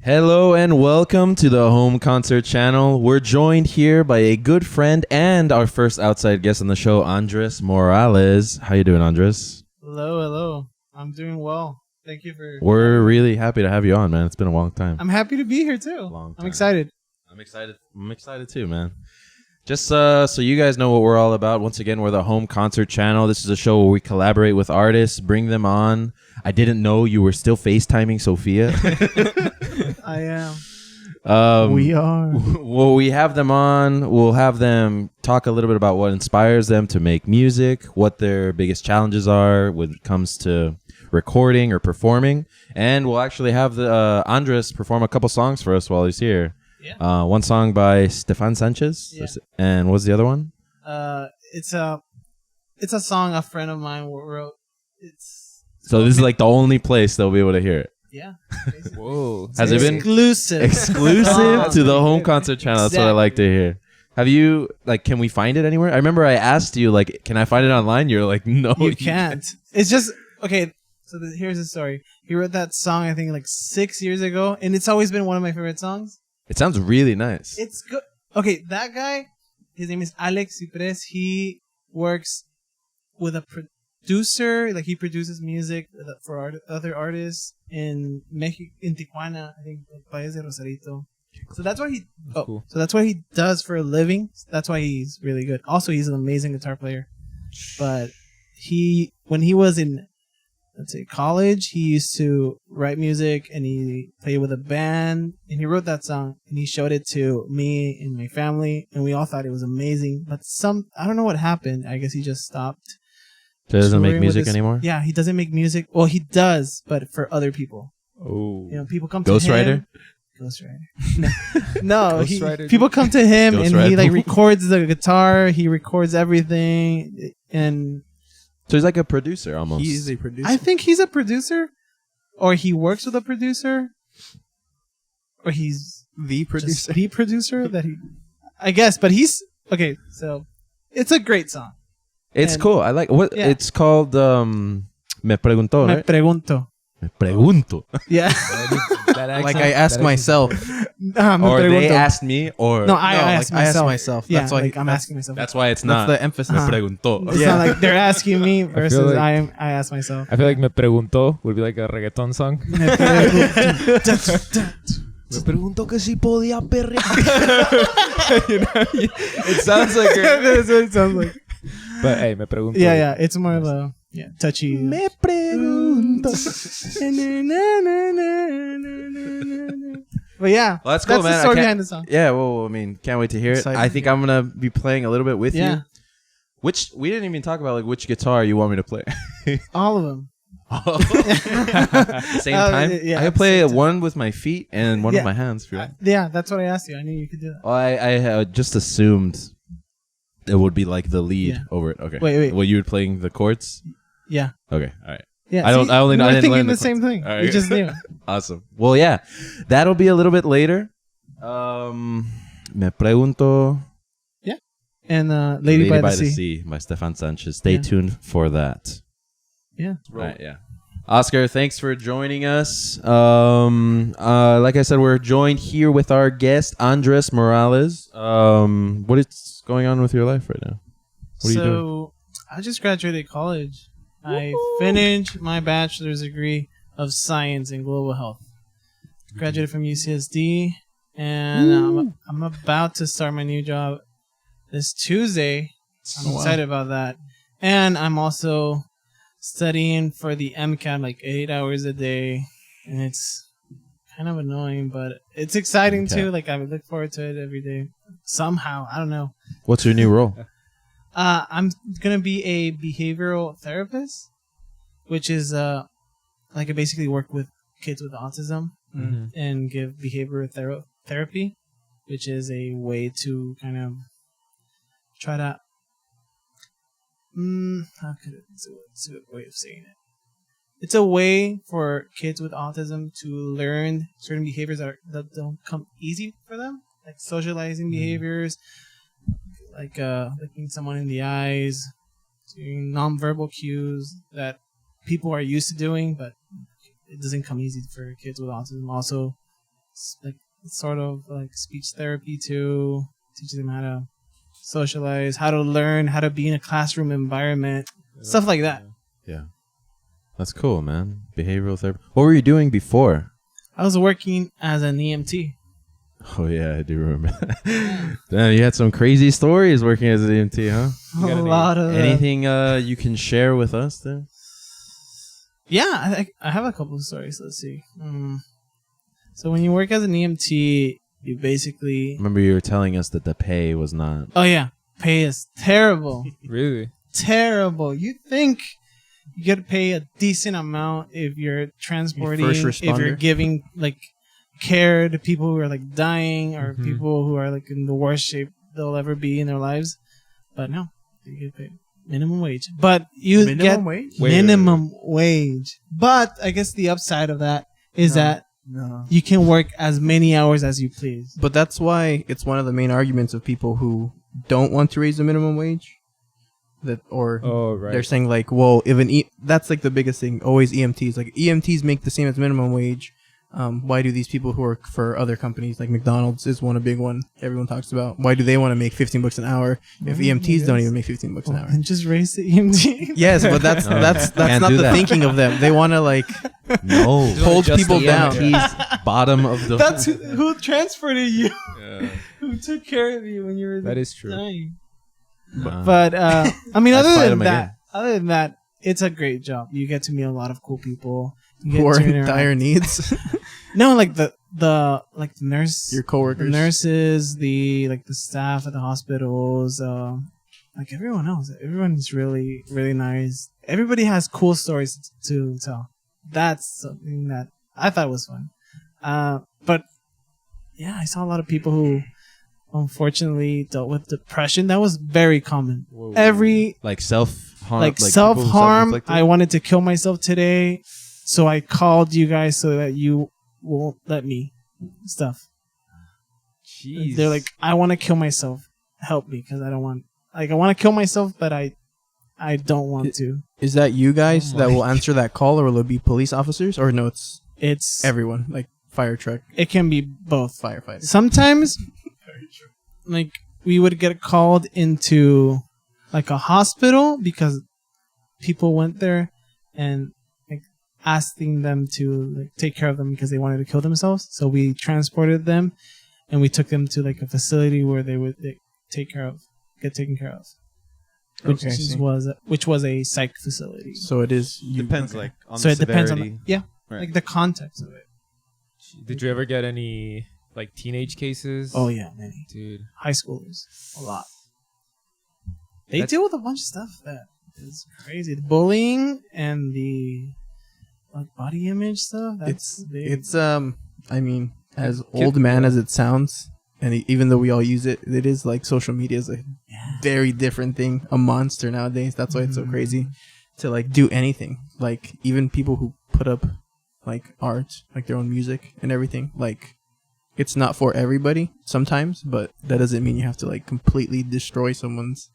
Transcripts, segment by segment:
Hello and welcome to the Home Concert Channel. We're joined here by a good friend and our first outside guest on the show, Andres Morales. How you doing, Andres? Hello. I'm doing well. Thank you for... We're really happy to have you on, man. It's been a long time. I'm happy to be here, too. I'm excited. I'm excited too, man. Just so you guys know what we're all about, once again, we're the Home Concert Channel. This is a show where we collaborate with artists, bring them on. I didn't know you were still FaceTiming Sophia. I am. We are. Well, we have them on. We'll have them talk a little bit about what inspires them to make music, what their biggest challenges are when it comes to recording or performing. And we'll actually have the Andres perform a couple songs for us while he's here. Yeah. One song by Stephan Sanchez. Yeah. And what's the other one? It's a song a friend of mine wrote. So this is like the only place they'll be able to hear it. Yeah. Whoa. Has it been exclusive to the Home Concert Channel? That's what I like to hear. Have you, can we find it anywhere? I remember I asked you, can I find it online? You're like, no, you can't. It's just, okay, so here's the story. He wrote that song, I think, 6 years ago, and it's always been one of my favorite songs. It sounds really nice. It's good. Okay, that guy, his name is Ciprés. He works with a producer. He produces music for other artists in Mexico, in Tijuana, I think, País de Rosarito. So that's what cool. So that's what he does for a living. That's why he's really good. Also, he's an amazing guitar player. But when he was in, let's say, college, he used to write music and he played with a band, and he wrote that song and he showed it to me and my family, and we all thought it was amazing. But I don't know what happened. I guess he just stopped. So he doesn't make music anymore? Yeah, he doesn't make music. Well, he does, but for other people. Oh. People come to him. Ghostwriter? No, people come to him and he records the guitar, he records everything, and so he's like a producer almost. He's a producer. I think he's a producer, or he works with a producer, or he's the producer. The producer I guess, but he's okay. So it's a great song. It's cool. I like what it's called. Me pregunto. Me right? pregunto. Me pregunto. Yeah. Like I asked myself. Or they asked me, or no, I asked myself. I asked myself. Yeah, that's why I'm asking myself. That's why it's not the emphasis. Me pregunto. It's not like they're asking me versus I ask myself. I feel like Me Pregunto would be like a reggaeton song. Me pregunto que si podía perrear. It sounds like That's what it sounds like. But hey, Me Pregunto. Yeah. It's more of a touchy. Me pregunto. But yeah, well, that's cool, man. The story behind the song. Yeah, well, I mean, can't wait to hear it. I think I'm gonna be playing a little bit with you. Which we didn't even talk about, which guitar you want me to play. All of them. At the same time? I can play one with my feet and one with my hands. Yeah, that's what I asked you. I knew you could do that. Well, I just assumed it would be like the lead over it. Okay. Wait. Well, you were playing the chords? Yeah. Okay. All right. Yeah. I only know. I didn't learn the same thing. Right. You just knew. Awesome. Well, yeah, that'll be a little bit later. Me pregunto. Yeah. And Lady by the Sea by Stephan Sanchez. Stay tuned for that. Yeah. Right. Yeah. Oscar, thanks for joining us. Like I said, we're joined here with our guest Andres Morales. What is going on with your life right now? What are you doing? I just graduated college. I finished my bachelor's degree of science in global health. Graduated from UCSD, and I'm about to start my new job this Tuesday. I'm excited about that. And I'm also studying for the MCAT 8 hours a day, and it's kind of annoying, but it's exciting too. I would look forward to it every day. Somehow, I don't know. What's your new role? I'm gonna be a behavioral therapist, which is I basically work with kids with autism and give behavioral therapy, which is a way to kind of try to it's a good way of saying it. It's a way for kids with autism to learn certain behaviors that don't come easy for them, like socializing behaviors, like looking someone in the eyes, doing nonverbal cues that people are used to doing, but it doesn't come easy for kids with autism. Also, like sort of like speech therapy too. Teaching them how to socialize, how to learn, how to be in a classroom environment, stuff like that. Yeah. That's cool, man. Behavioral therapy. What were you doing before? I was working as an EMT. Oh, yeah, I do remember. Damn, you had some crazy stories working as an EMT, huh? A lot of Anything you can share with us there? Yeah, I have a couple of stories. Let's see. So when you work as an EMT, you basically... Remember you were telling us that the pay was not... Oh, yeah. Pay is terrible. Really? Terrible. You think you get to pay a decent amount if you're transporting, First if you're responder. giving like care to people who are like dying or people who are like in the worst shape they'll ever be in their lives. But no, you get paid minimum wage. But you get wage? minimum wage. But I guess the upside of that is that you can work as many hours as you please. But that's why it's one of the main arguments of people who don't want to raise the minimum wage. They're saying like, well, if that's like the biggest thing. Always EMTs, like EMTs make the same as minimum wage. Why do these people who work for other companies like McDonald's is a big one everyone talks about? Why do they want to make $15 an hour if EMTs don't even make $15 an hour? And just raise the EMT. Yes, but that's Can't not do the that. thinking of them. They want to like No. hold Just people the down. EMT's bottom of the... That's who transported you. Who took care of you when you were That is true. dying. Nah. But I mean, I'd fight other 'em than that, it's a great job. You get to meet a lot of cool people. You get who are to in interact. dire needs. No, like the nurse, Your the coworkers. nurses, the staff at the hospitals, like everyone else. Everyone's really really nice. Everybody has cool stories to tell. That's something that I thought was fun. But yeah, I saw a lot of people who unfortunately dealt with depression. That was very common. Whoa. Like self-harm? Like people who self-harm. self-inflicted? I wanted to kill myself today, so I called you guys so that you won't let me stuff. Jeez. They're like, I want to kill myself. Help me, because I don't want. Like, I want to kill myself, but I don't want to. Is that you guys Oh that my will answer that call, or will it be police officers? Or no, it's It's everyone, like fire truck, it can be both. firefighters. Sometimes, like we would get called into like a hospital because people went there and like asking them to like take care of them because they wanted to kill themselves. So we transported them and we took them to like a facility where they would get taken care of. Okay, I see. Which was a psych facility. So it is. Depends, like, on So the it depends on severity. Right. like the context of it. Did you ever get any like teenage cases? Oh yeah, many dude. high schoolers, a lot. They That's- deal with a bunch of stuff that is crazy. The bullying and the like body image stuff. That's big. It's I mean, as old man as it sounds, and even though we all use it, it is like social media is a very different thing, a monster nowadays. That's why it's so crazy to like do anything. Like even people who put up like art, like their own music and everything, like it's not for everybody sometimes, but that doesn't mean you have to like completely destroy someone's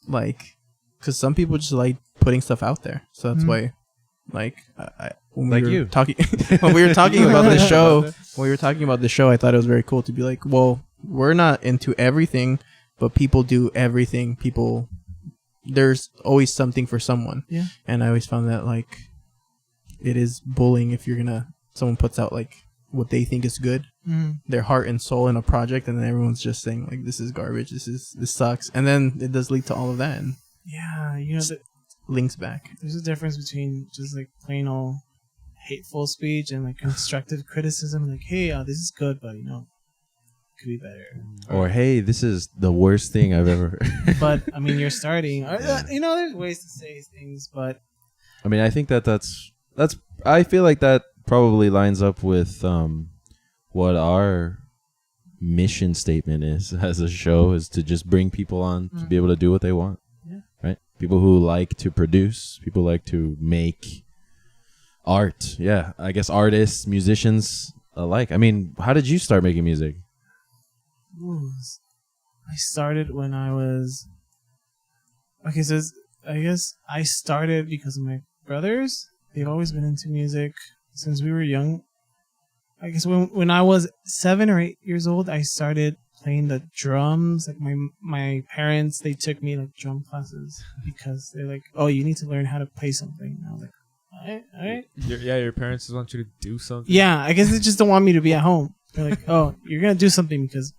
like, because some people just like putting stuff out there. So that's why, like, when Like we were you. talking when we were talking about the show, I thought it was very cool to be like, well, we're not into everything, but people do everything. There's always something for someone. Yeah. And I always found that like it is bullying if someone puts out like what they think is good, their heart and soul in a project, and then everyone's just saying like, this is garbage, this sucks, and then it does lead to all of that and Yeah, you know, links back. there's a difference between just like plain old hateful speech and like constructive criticism. Like, hey, this is good, but you know, could be better. Or, hey, this is the worst thing I've ever heard. But I mean, you're starting. You know, there's ways to say things, but I mean, I think that's I feel like that probably lines up with what our mission statement is as a show, is to just bring people on to be able to do what they want. Yeah. Right? People who like to produce, people like to make art. Yeah, I guess artists, musicians alike. I mean, how did you start making music? I started when I was okay. So I guess I started because of my brothers. They've always been into music since we were young. I guess when I was 7 or 8 years old, I started playing the drums. Like my parents, they took me like drum classes because they're like, oh, you need to learn how to play something. And I was like, all right. Your parents just want you to do something. Yeah, I guess they just don't want me to be at home. They're like, oh, you're gonna do something because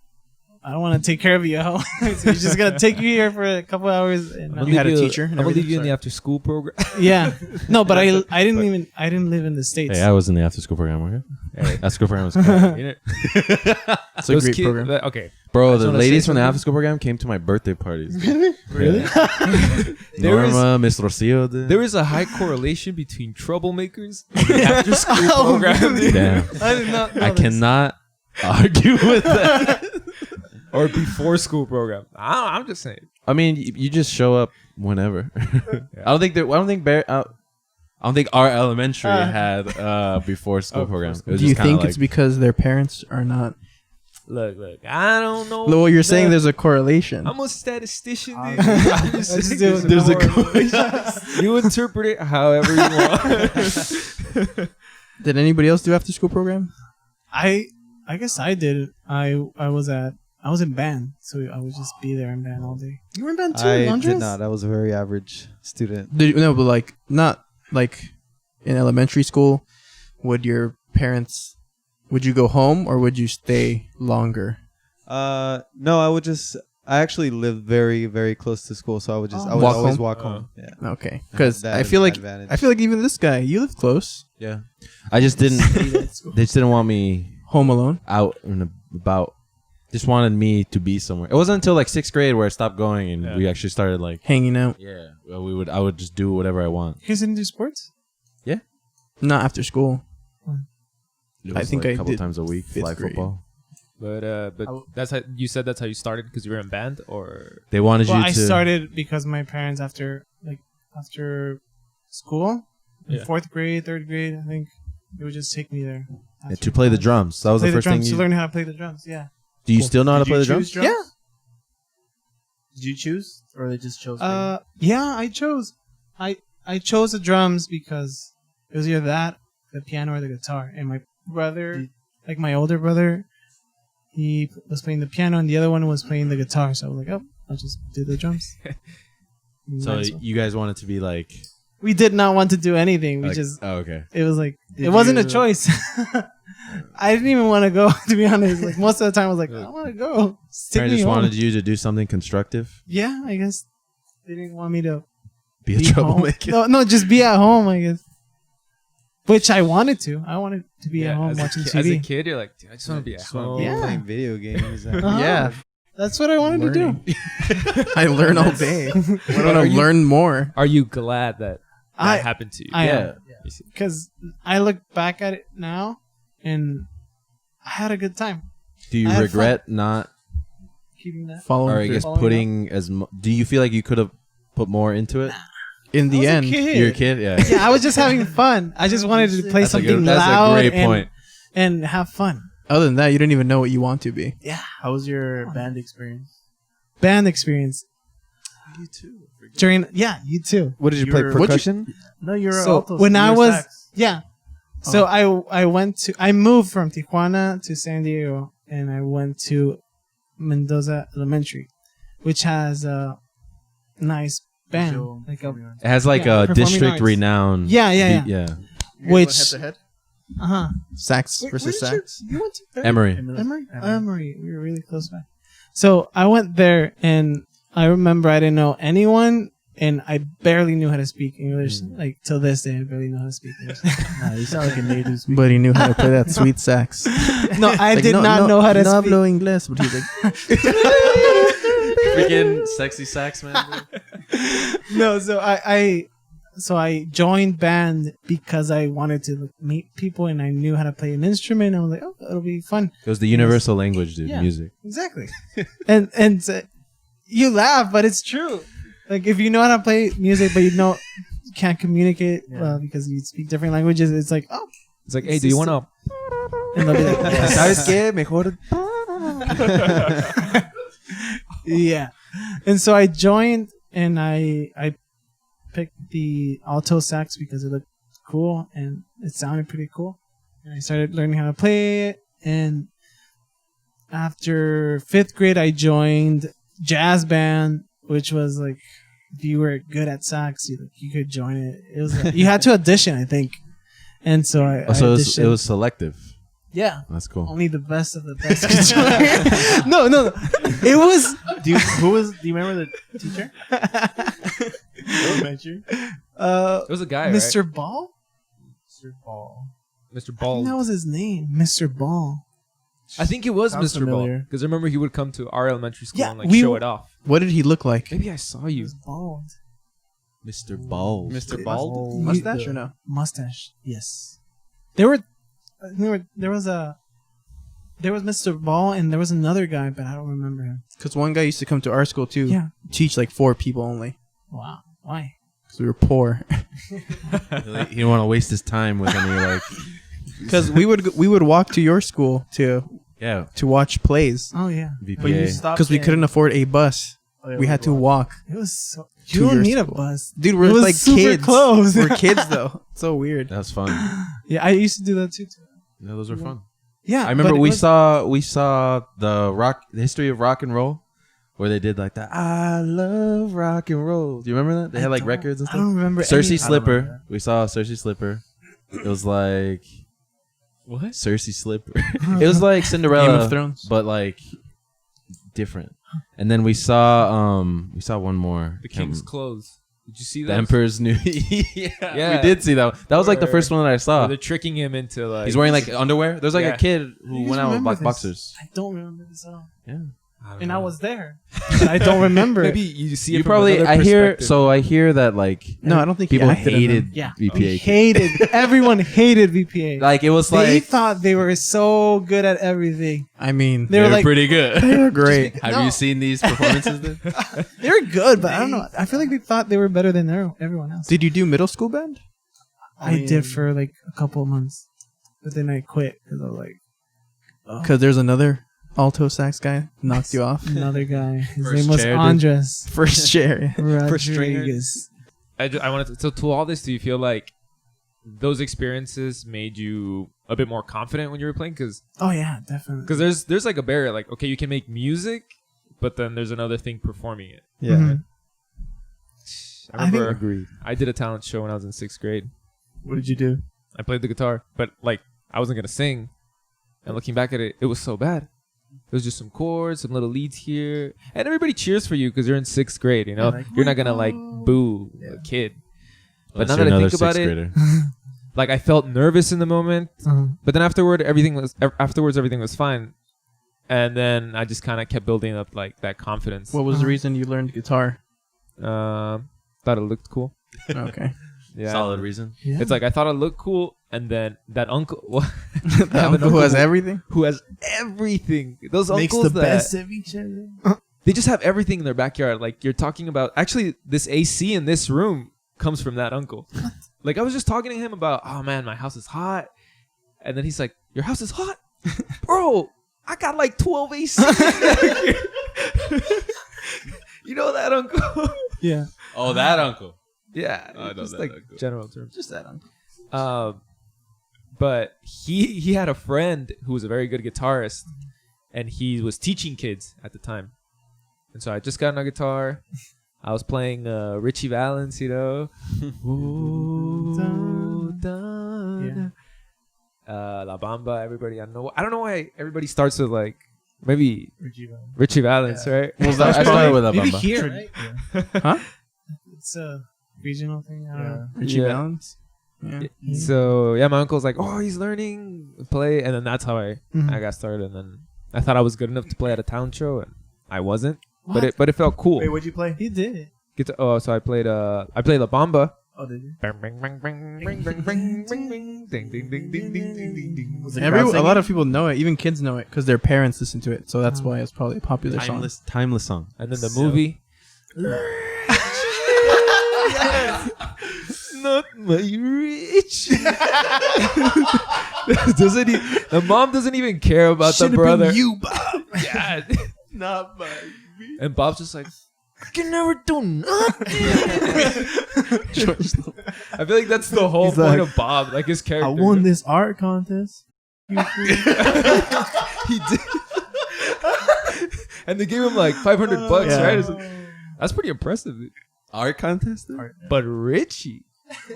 I don't want to take care of you at home. So you're just gonna take you here for a couple hours. And You had a teacher. I'm gonna leave you in the after school program. yeah, no, but I didn't live in the States. Hey, I was in the after school program. Okay, Hey. after school program was cool. It's a great program. Okay. Bro, just the wanna ladies say from the something. after school program came to my birthday parties. Really? There is- Norma, Miss Rocio. Dude. There is a high correlation between troublemakers and the after school program. dude. Damn. I did not know I this. cannot argue with that. Or before school program. I'm just saying. I mean, you just show up whenever. I don't think our elementary had before school program. It was Do you just kinda think like, it's because their parents are not? Look. I don't know. Well, you're saying No, there's a correlation. I'm a statistician, dude. I I'm just just saying do there's a correlation. You interpret it however you want. Did anybody else do after school program? I guess I did. I was in band, so I would just be there in band all day. You were in band too, I Andres? did not. I was a very average student. No, but like not like in elementary school. Would your parents? Would you go home or would you stay longer? No, I actually lived very, very close to school, so I would Walk always home? walk home. Yeah. Okay, because That I feel like advantage. even this guy, you live close, yeah. I just didn't. They just didn't want me home alone. out and about. Just wanted me to be somewhere. It wasn't until like 6th grade where I stopped going and we actually started like Hanging out, well, I would just do whatever I want. You guys didn't do sports? not after school. It I was, think like, I a couple did times a week, 5th fly grade. football. But that's how you said that's how you started because you were in band, or They wanted Well, you I to started because my parents after school, in Yeah. 4th grade, 3rd grade, I think they would just take me there. yeah, to play the drums. That was Play the first thing drums, you to learn how to play the drums. Yeah. Do you still know how to play the drums? Yeah. Did you choose, or they just chose? Yeah, I chose. I chose the drums because it was either that, the piano, or the guitar. And my brother, like my older brother, he was playing the piano, and the other one was playing the guitar. So I was like, oh, I'll just do the drums. So Might as well. you guys wanted to be like, We did not want to do anything. We just, oh, okay. it was like, Did it wasn't a you- choice. I didn't even want to go, to be honest. Like most of the time, I was like, I want to go. Stick Parents me just home. wanted you to do something constructive. Yeah, I guess they didn't want me to Be a be home. troublemaker. No, just be at home, I guess. Which I wanted to. I wanted to be at home as watching as a TV. kid, you're like, dude, I just want to be at Just wanna home. be Yeah. playing video games. Uh-huh. Yeah, That's what I wanted Learning. to do. I learn all day. I want to Are you- learn more. Are you glad that I- happened to you? I Yeah. am. Because I look back at it now, and I had a good time Do you I had regret not, keeping that. Following or I through. guess Following putting do you feel like you could have put more into it? in I the was a end, kid. You're a kid? Yeah. Yeah, I was just having fun. I just wanted to play That's a something good- that's a loud great point. and have fun. other than that, you don't even know what you want to be. Yeah. How was your band experience? Band experience. You too. You too. What did you play? You're- Percussion? No, you're So, alto. when I you're was- sax. Yeah. So I moved from Tijuana to San Diego, and I went to Mendoza Elementary, which has a nice band, Visual like a performing arts. It has like Yeah, a performing district arts. renowned. Yeah. Yeah. Which head sax Wait, versus where did sax. you went to Emory. Emory. We were really close by. So I went there, and I remember I didn't know anyone, and I barely knew how to speak English. Like till this day, I barely know how to speak English. Nah, you sound like a native speaker. But he knew how to play that sweet sax. No, I Like, did not know how to no speak. hablo inglés, but he's like, Freaking sexy sax man. No, so I joined band because I wanted to meet people, and I knew how to play an instrument. I was like, oh, it'll be fun. It was the universal language, dude. Yeah. Music. Exactly. and you laugh, but it's true. Like if you know how to play music, but you can't communicate well because you speak different languages, it's like, oh, It's like, hey, do you want to? and they'll be like, ¿Sabes qué? Mejor. yeah. And so I joined, and I picked the alto sax because it looked cool and it sounded pretty cool. And I started learning how to play it. And after 5th grade, I joined jazz band, which was like, if you were good at sax, you could join it. It was you had to audition, I think. And so I auditioned. it was selective. Yeah. That's cool. Only the best of the best could join. No. It was. Do you remember the teacher? It was a guy, Mr. right? Ball? Mr. Ball. Mr. I think Ball. that was his name. Mr. Ball. I think it was Sounds Mr. Ball. familiar. Because I remember he would come to our elementary school Yeah, and like we- show it off. What did he look like? Maybe I saw He you. was bald. Mr. Ball. Mr. Bald? Mustache or no? Mustache. Yes. There was Mr. Ball and there was another guy, but I don't remember him. Because one guy used to come to our school too. Yeah. Teach like 4 people only. Wow. Why? Because we were poor. He didn't want to waste his time with any like. Because we would walk to your school to watch plays. Oh yeah. But you VPA. stopped. Because we couldn't afford a bus. Oh, yeah, We had to walk. It was so. To You don't your need a school. bus. Dude, It we're was like super kids. close. We're kids though. It's so weird. That was fun. Yeah, I used to do that too. Yeah, those were fun. Yeah, I remember but we it was- saw the history of rock and roll, where they did like that. I love rock and roll. Do you remember that? They had like records and I stuff. don't remember. Cersei any- Slipper. We saw Cersei Slipper. It was like What? Cersei Slipper. It was like Cinderella, Game of Thrones. but like different. And then we saw one more. The King's Clothes. Did you see The that? Emperor's New. Yeah. We did see that. That was like the Where- first one that I saw. They're tricking him into like. He's wearing like underwear. There's like Yeah. a kid You who guys went out with remember this? boxers. I don't remember this at all. Yeah. don't And I know. was there, but I don't remember. Maybe it. you see. You it from probably. another I hear. perspective. So I hear that like No, I don't think he people acted in them. hated Yeah, VPA. hated. Everyone hated VPA. Like it was They like thought they were so good at everything. I mean, They were like, pretty good. they were great. Have No. you seen these performances? Then? they were good, but I don't know. I feel like they thought they were better than everyone else. Did you do middle school band? I did for like a couple of months, but then I quit because I was like, Because there's another alto sax guy knocked you off. another guy. His First name was chair, dude. Andres First chair. Rodriguez. I wanted to, so to all this, do you feel like those experiences made you a bit more confident when you were playing? Because Oh yeah, definitely. there's like a barrier. Like, okay, you can make music, but then there's another thing performing it. Yeah. Mhm. I remember Agreed. I did a talent show when I was in 6th grade. What did you do? I played the guitar, but like I wasn't gonna sing. And looking back at it, it was so bad. It was just some chords, some little leads here, and everybody cheers for you because you're in 6th grade. You know, Yeah, like, you're not gonna like boo a kid. But now Unless you're that I another think about sixth it, grader. like I felt nervous in the moment, Uh-huh. but then afterwards everything was fine. And then I just kind of kept building up like that confidence. What was the reason you learned guitar? Thought it looked cool. Okay. Yeah, Solid reason. Yeah. It's like I thought it looked cool, and then that uncle, The uncle who has everything? who has everything. Those Makes uncles the that best of each other. they just have everything in their backyard. Like you're talking about. Actually, this AC in this room comes from that uncle. Like I was just talking to him about, oh man, my house is hot, and then he's like, your house is hot, bro. I got like 12 AC. You know that uncle? Yeah. Oh, that uncle. Yeah, I know just that like uncle. general terms. Just that uncle. But he had a friend who was a very good guitarist, and he was teaching kids at the time. And so I just got on a guitar. I was playing Richie Valens, you know. Ooh, dun. La Bamba. Everybody, I don't know why everybody starts with like maybe Richie Valens, right? I started with a Maybe bamba. here, right? Huh? It's a regional thing. I don't know. Richie Yeah. Valens? Yeah. So yeah, my uncle's like, oh, he's learning to play, and then that's how I got started. And then I thought I was good enough to play at a talent show, and I wasn't. What? But it felt cool. Wait, what'd you play? He did it. So I played La Bamba. Oh, did you? Bang, bang, bang, bang, bang, bang, bang, bang, bang. Ding, ding, ding, ding, ding, ding, ding, ding. Was it A crowd lot singing? of people know it. Even kids know it because their parents listen to it. So that's why it's probably a popular song. Timeless song. And then the movie. Not my rich. The mom doesn't even care about the brother. you, Bob. Yeah. Not my. And Bob's just like, I can never do nothing. I feel like that's the whole He's point like, of Bob, like his character. I won this art contest. He did. And they gave him like $500, Yeah. right? It's like, that's pretty impressive. Art contest? But Richie,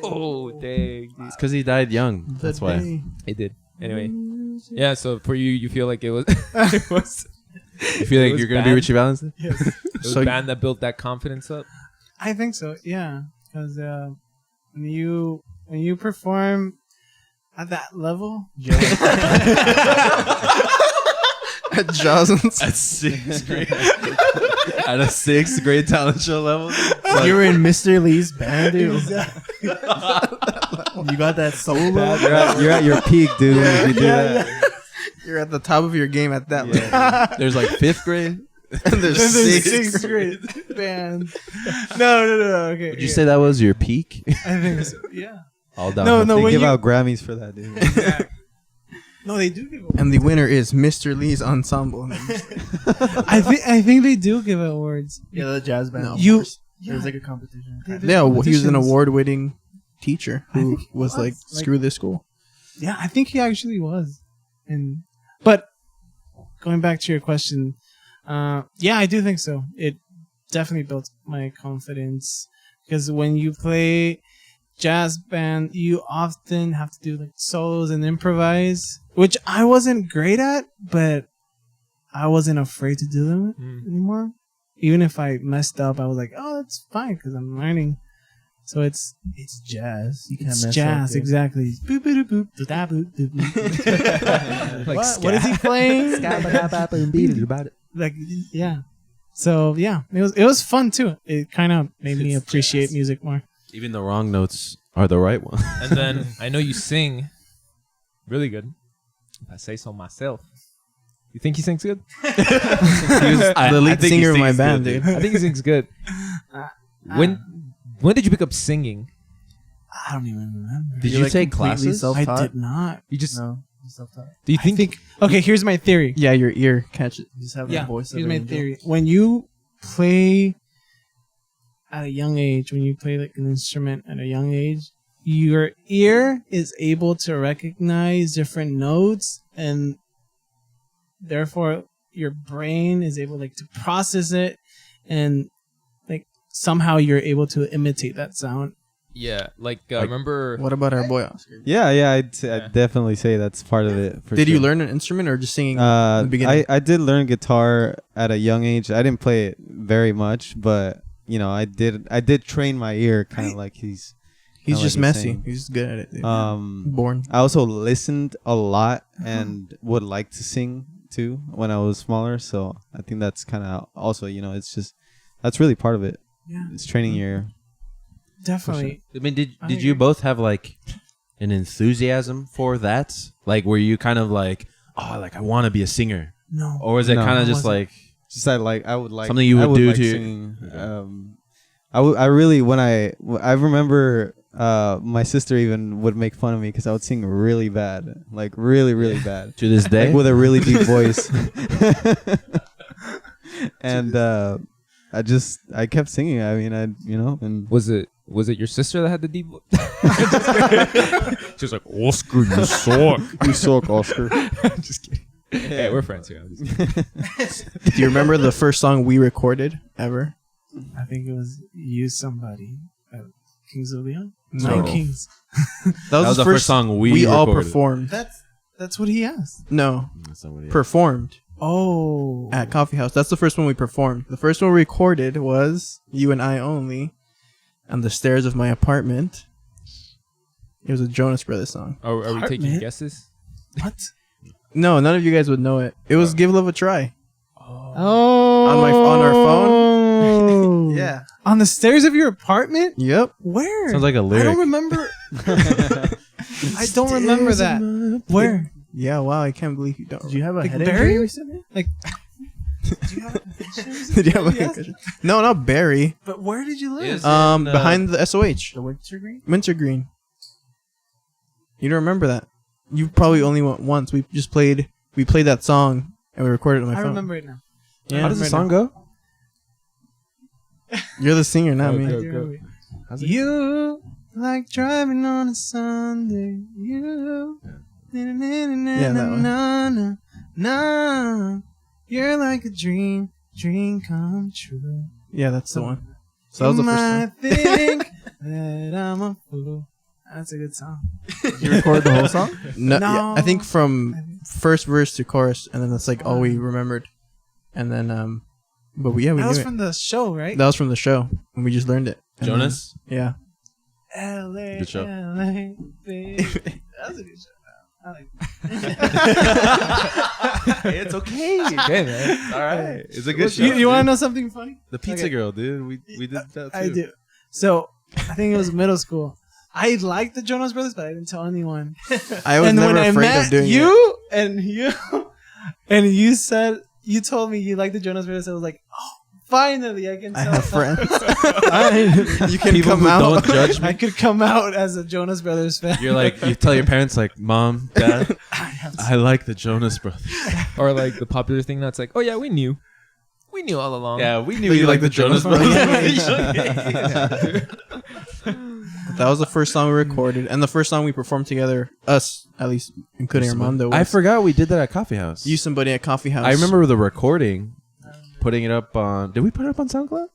oh dang, dude. It's because he died young. That's why. He did. Anyway, yeah. So for you, you feel like it was, it was, You feel It like was you're going to bad. be Richie Valens? Yes. it was So- band that built that confidence up. I think so. Yeah, because when you perform at that level, At Johnson's. At 6th grade. At a 6th grade talent show level? You were in Mr. Lee's band, dude. You got that solo. You're at your peak, dude. If you do that. You're at the top of your game at that level. There's like 5th grade. And there's Then there's 6th sixth grade band. No. Okay. Would you say that was your peak? I think so. Yeah. All down. No, They when give you- out Grammys for that, dude. No, they do give. And the winner is Mr. Lee's ensemble. I think they do give awards. Yeah, the jazz band. No. You. There was like a competition. They- Yeah, he was an competitions. award-winning teacher I who think he was like, was, like- screw this school. Yeah, I think he actually was. But going back to your question, yeah, I do think so. It definitely built my confidence because when you play jazz band, you often have to do like solos and improvise, which I wasn't great at, but I wasn't afraid to do them anymore. Even if I messed up, I was like, "Oh, that's fine," because I'm learning. So it's Jazz. You can't it's mess jazz, up, dude. exactly. Boop, boop, boop, boop, da, boop, boop, boop. Like What is he playing? Like, yeah. So yeah, it was fun too. It kind of made me appreciate music more. Even the wrong notes are the right ones. And then I know you sing really good. If I say so myself. You think he sings good? The lead singer of my band, dude. I think he sings good. When did you pick up singing? I don't even remember. Did You're, you like, take completely classes? self-taught? I did not. You just No, self-taught. do you I think, think. Okay, here's my theory. Yeah, your ear catch it. You just have Yeah, that voice. of here's an my angel. theory. When you play at a young age, when you play like an instrument at a young age, your ear is able to recognize different notes, and therefore your brain is able like to process it, and like somehow you're able to imitate that sound. yeah, like remember What about our boy Oscar? Yeah, I'd Yeah. definitely say that's part of it. For Did you sure. learn an instrument or just singing in the beginning? I did learn guitar at a young age. I didn't play it very much, but you know, I did train my ear kind of like He's kinda just like messy. saying. He's just good at it. Dude. Um, Born. I also listened a lot and would like to sing too when I was smaller. So I think that's kind of also, you know, it's just that's really part of it. Yeah, It's training your ear. definitely. I mean, did I you agree. both have like an enthusiasm for that? Like, were you kind of like, oh, like I want to be a singer, No. or was it No. kind I of just wasn't. like Just I would like Something you I would do like to- singing. I really I remember my sister even would make fun of me because I would sing really bad, like really bad, to this day? like with a really deep voice. And I kept singing. I mean, and was it your sister that had the deep voice? She was like, Oscar, you suck. you suck, Oscar. Just kidding. Hey, we're friends here. I'm just kidding. Do you remember the first song we recorded ever? I think it was "Use Somebody" by Kings of Leon. No. Nine Kings. That was the first song we all recorded. performed. That's what he asked. No, That's not what it is. performed Oh, at Coffee House. That's the first one we performed. The first one we recorded was You and I Only on the stairs of my apartment. It was a Jonas Brothers song. Are we taking Apartment? guesses? what? No, none of you guys would know it. It was Give Love a Try. Oh, On our phone? Yeah. On the stairs of your apartment? Yep. Where? Sounds like a lyric. I don't remember. I don't remember that. Where? Yeah, wow, I can't believe you don't. Did you have a Like head Barry? injury recently? Like, do you have a Did you have a Yes. concussion? No, not Barry. But where did you live? Is- And, Behind the SOH. The wintergreen? Wintergreen. You don't remember that? You probably only went once. We played that song and we recorded it on my I phone. remember it now. Yeah. How does the song go? You're the singer, not Go, me. go. I do remember it. How's it? You like driving on a Sunday. You. Yeah, that one. No, you're like a dream come true. Yeah, that's the one. So that was the You first might one. think that I'm a fool. That's a good song. You recorded the whole song? No, No. yeah, I think from first verse to chorus, and then that's like all we remembered. And then, but we That knew was it. from the show, right? That was from the show, and we just learned it. And Jonas? then- yeah. LA, Good show. LA, baby. That was a good show. I like Hey, it's okay. Okay, man. All right. It's a good show. You want to dude. know something funny? The pizza Okay. girl, dude. We did that too. I do. So, I think it was middle school. I liked the Jonas Brothers, but I didn't tell anyone. I was and never when I afraid met of doing it. you, and you said, you told me you liked the Jonas Brothers, I was like, oh, finally, I can I tell. have friends. You can People come who out. don't judge me. I could come out as a Jonas Brothers fan. You're like, you tell your parents, like, Mom, Dad, I like the Jonas Brothers. Or like the popular thing that's like, oh yeah, we knew all along. Yeah, we knew But you liked the Jonas Brothers. That was the first song we recorded, and the first song we performed together. Us, at least, including Armando. I Was forgot we did that at Coffee House. You somebody at Coffee House. I remember the recording, putting it up on. Did we put it up on SoundCloud?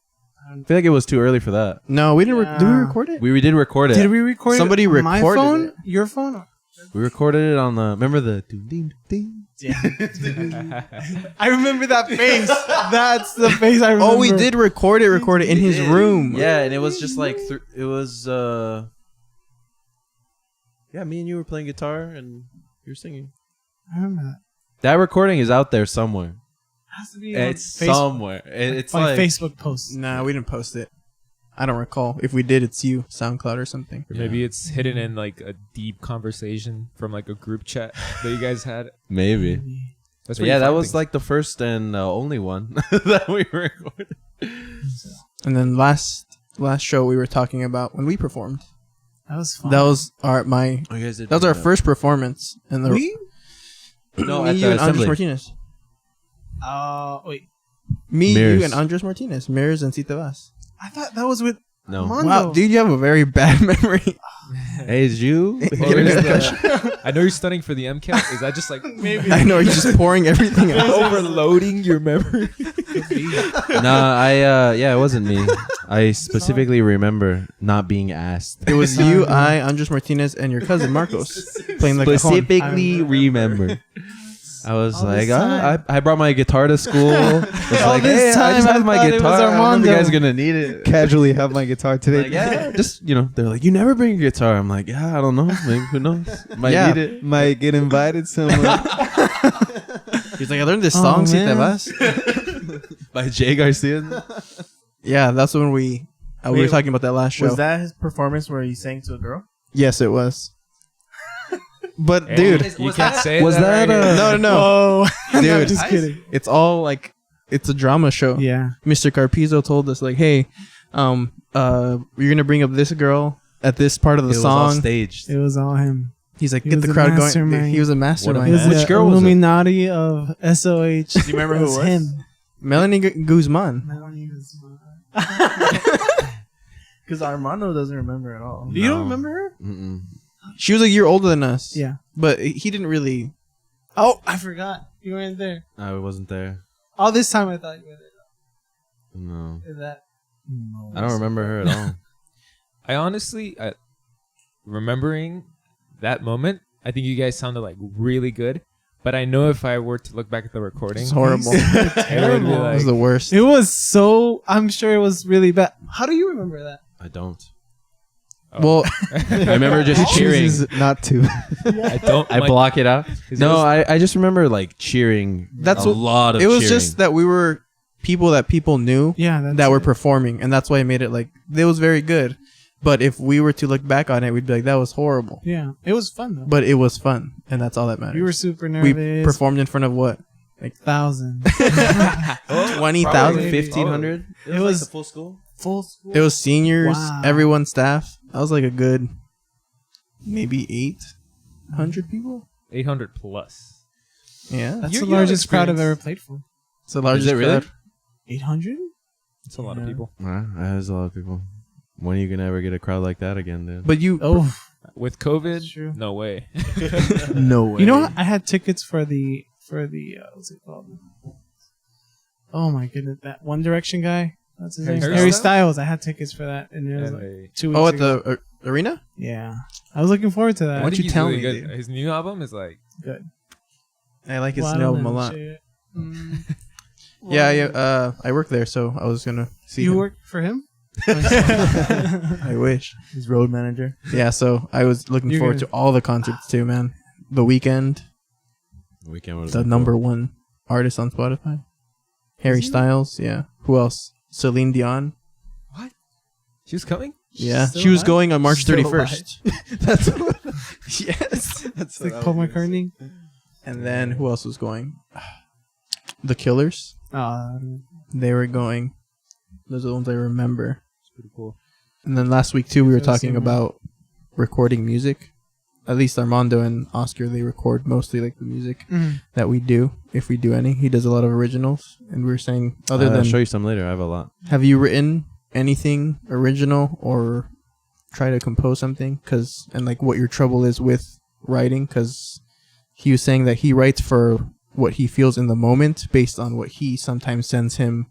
I feel like it was too early for that. No, we didn't. Did we Yeah. record it? We did record it. Did we record Somebody it on my recorded phone? it. Your phone? We recorded it on the. Remember the. Ding, ding, ding. I remember that face. That's the face I remember. Oh, we did record it in his room. Yeah, and it was just like it was. Yeah, me and you were playing guitar and you were singing. I remember that. That recording is out there somewhere. It has to be It's on Facebook, somewhere. It's my like Facebook post. Nah, we didn't post it. I don't recall. If we did, it's you, SoundCloud or something. Or maybe it's hidden in like a deep conversation from like a group chat that you guys had. maybe. That's But where yeah, you that find was things. like the first and only one that we recorded. And then last show we were talking about when we performed. That was fun. That was our Oh, you guys did that was our first performance. And the We? No, me, at you, the and Andres assembly. Martinez. Wait. Me, Mirrors. you, and Andres Martinez. Mirrors and Cita Vaz. I thought that was with No. Mondo. Wow, dude, you have a very bad memory. Hey, it's you. Or is the- I know you're studying for the MCAT. Is that just like Maybe. I know you're just pouring everything out. overloading your memory? Nah, yeah, it wasn't me. I specifically remember not being asked. It was you, I, Andres Martinez, and your cousin Marcos playing the cajon. Specifically remember. I was All like, this time. I brought my guitar to school. I was All like, this hey, I just time have I my thought it was guitar. I don't know if Armando. you guys are gonna need it. Casually have my guitar today. Like, yeah, just they're like, you never bring your guitar. I'm like, yeah, I don't know. Maybe, who knows? Might Yeah. need it. Might get invited somewhere. He's like, I learned this Oh, song, Cita man. Vaz. By Jay Garcia. Yeah, that's when we were Wait, talking about that last show. Was that his performance where he sang to a girl? Yes, it was. But Hey, dude, you can't say was that, right here. no, Oh, dude, I'm just kidding. it's all like it's a drama show. Yeah. Mr. Carpizo told us like, hey, you're gonna bring up this girl at this part of the It was all song. staged. It was all him. He's like, He get was the a crowd going. mastermind. He was a mastermind. He was Which the girl was it? Illuminati of SOH. Do you remember who it was? Him. Melanie Guzman. Melanie Guzman. Because Armando doesn't remember at all. You No. don't remember her? Mm-mm. She was a year older than us. Yeah. But he didn't really. Oh, I forgot. You weren't there. I wasn't there. All this time I thought you were No, there. Is that? No. I don't remember her at all. I honestly, remembering that moment, I think you guys sounded like really good. But I know if I were to look back at the recording, It's horrible. it would be It was like, the worst. It was so. I'm sure it was really bad. How do you remember that? I don't. Well, I remember just cheering. Chooses not to. I don't. I like, block it out. 'cause No, it was- I just remember like cheering. That's a what- lot of. it was cheering. just that we were people that people knew Yeah, that's that were it. performing, and that's why it made it like it was very good. But if we were to look back on it, we'd be like, that was horrible. Yeah, it was fun though. But it was fun, and that's all that matters. We were super We nervous. performed in front of what? Thousands. 20,000? 1,500. It was the full school. full school. It was seniors, Wow. everyone, staff. That was like a good, maybe 800 people. 800 plus. Yeah, That's You- the you have largest crowd I've ever experience. played for. it's the largest it really? crowd. 800? It's a lot of Yeah. people. That is a lot of people. When are you gonna ever get a crowd like that again, dude? But you, Oh, With COVID, That's true. no way. no way. you know what? I had tickets for the what's it called? Oh my goodness, that One Direction guy. What's his name? Harry Harry Styles? Styles. I had tickets for that, and it was And like they- 2 weeks Oh, at ago. the arena? Yeah, I was looking forward to that. Why'd I think you he's tell really me, good. dude? His new album is like Good. I like his Well, I new don't album a know lot. shit. Mm. Yeah. I work there, so I was gonna see. You him. work for him? I wish. His road manager. Yeah, so I was looking You're forward gonna- to all the concerts too, man. The Weeknd, Weekend was the number one artist on Spotify. Harry Is he? Styles, yeah. Who else? Celine Dion. she was coming. Yeah, Still she was alive? going on March Still 31st. That's what, yes. That's It's like Paul McCartney. And then who else was going? The Killers. They were going. Those are the ones I remember. It's pretty cool. And then last week too, we were I've seen talking one. about recording music. At least Armando and Oscar, they record mostly like the music that we do, if we do any. He does a lot of originals, and we were saying, other I'll than, show you some later. I have a lot. have you written anything original or try to compose something? And like what your trouble is with writing? Because he was saying that he writes for what he feels in the moment, based on what he sometimes sends him,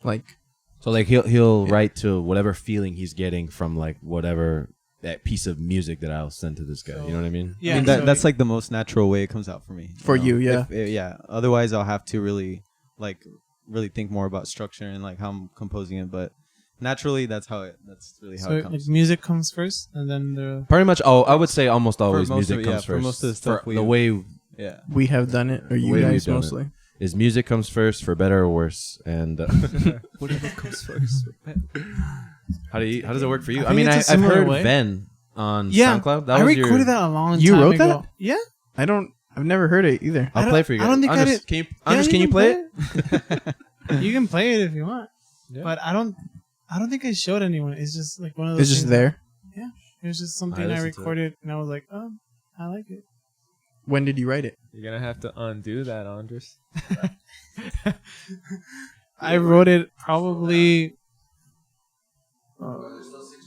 like. So like he'll write to whatever feeling he's getting from like whatever that piece of music that I'll send to this guy. You know what I mean? Yeah, I mean, so that's like the most natural way it comes out for me. For you, yeah. Yeah. Otherwise, I'll have to really think more about structure and like how I'm composing it. But naturally, that's really how So it like comes. music comes first, and then the Pretty much. Oh, I would say almost always most music of it, yeah, comes for first. most of the stuff the way Yeah. We have done it, or you way we've guys done it. mostly. is music comes first for better or worse, and Whatever comes first. how does it work for you? I I mean, think it's a I've similar heard way. Ven on yeah. SoundCloud. I was recorded that a long You time wrote ago. that? Yeah. I've never heard it either. I'll I play don't- for you I guys. don't think I Andres, did- can you, Yeah, Andres, can you play it? You can play it if you want, Yeah. but I don't think I showed anyone. It's just like one of those. It's just things there. It was just something I listened to it. recorded, and I was like, oh, I like it. When did you write it? You're gonna have to undo that, Andres. I wrote it probably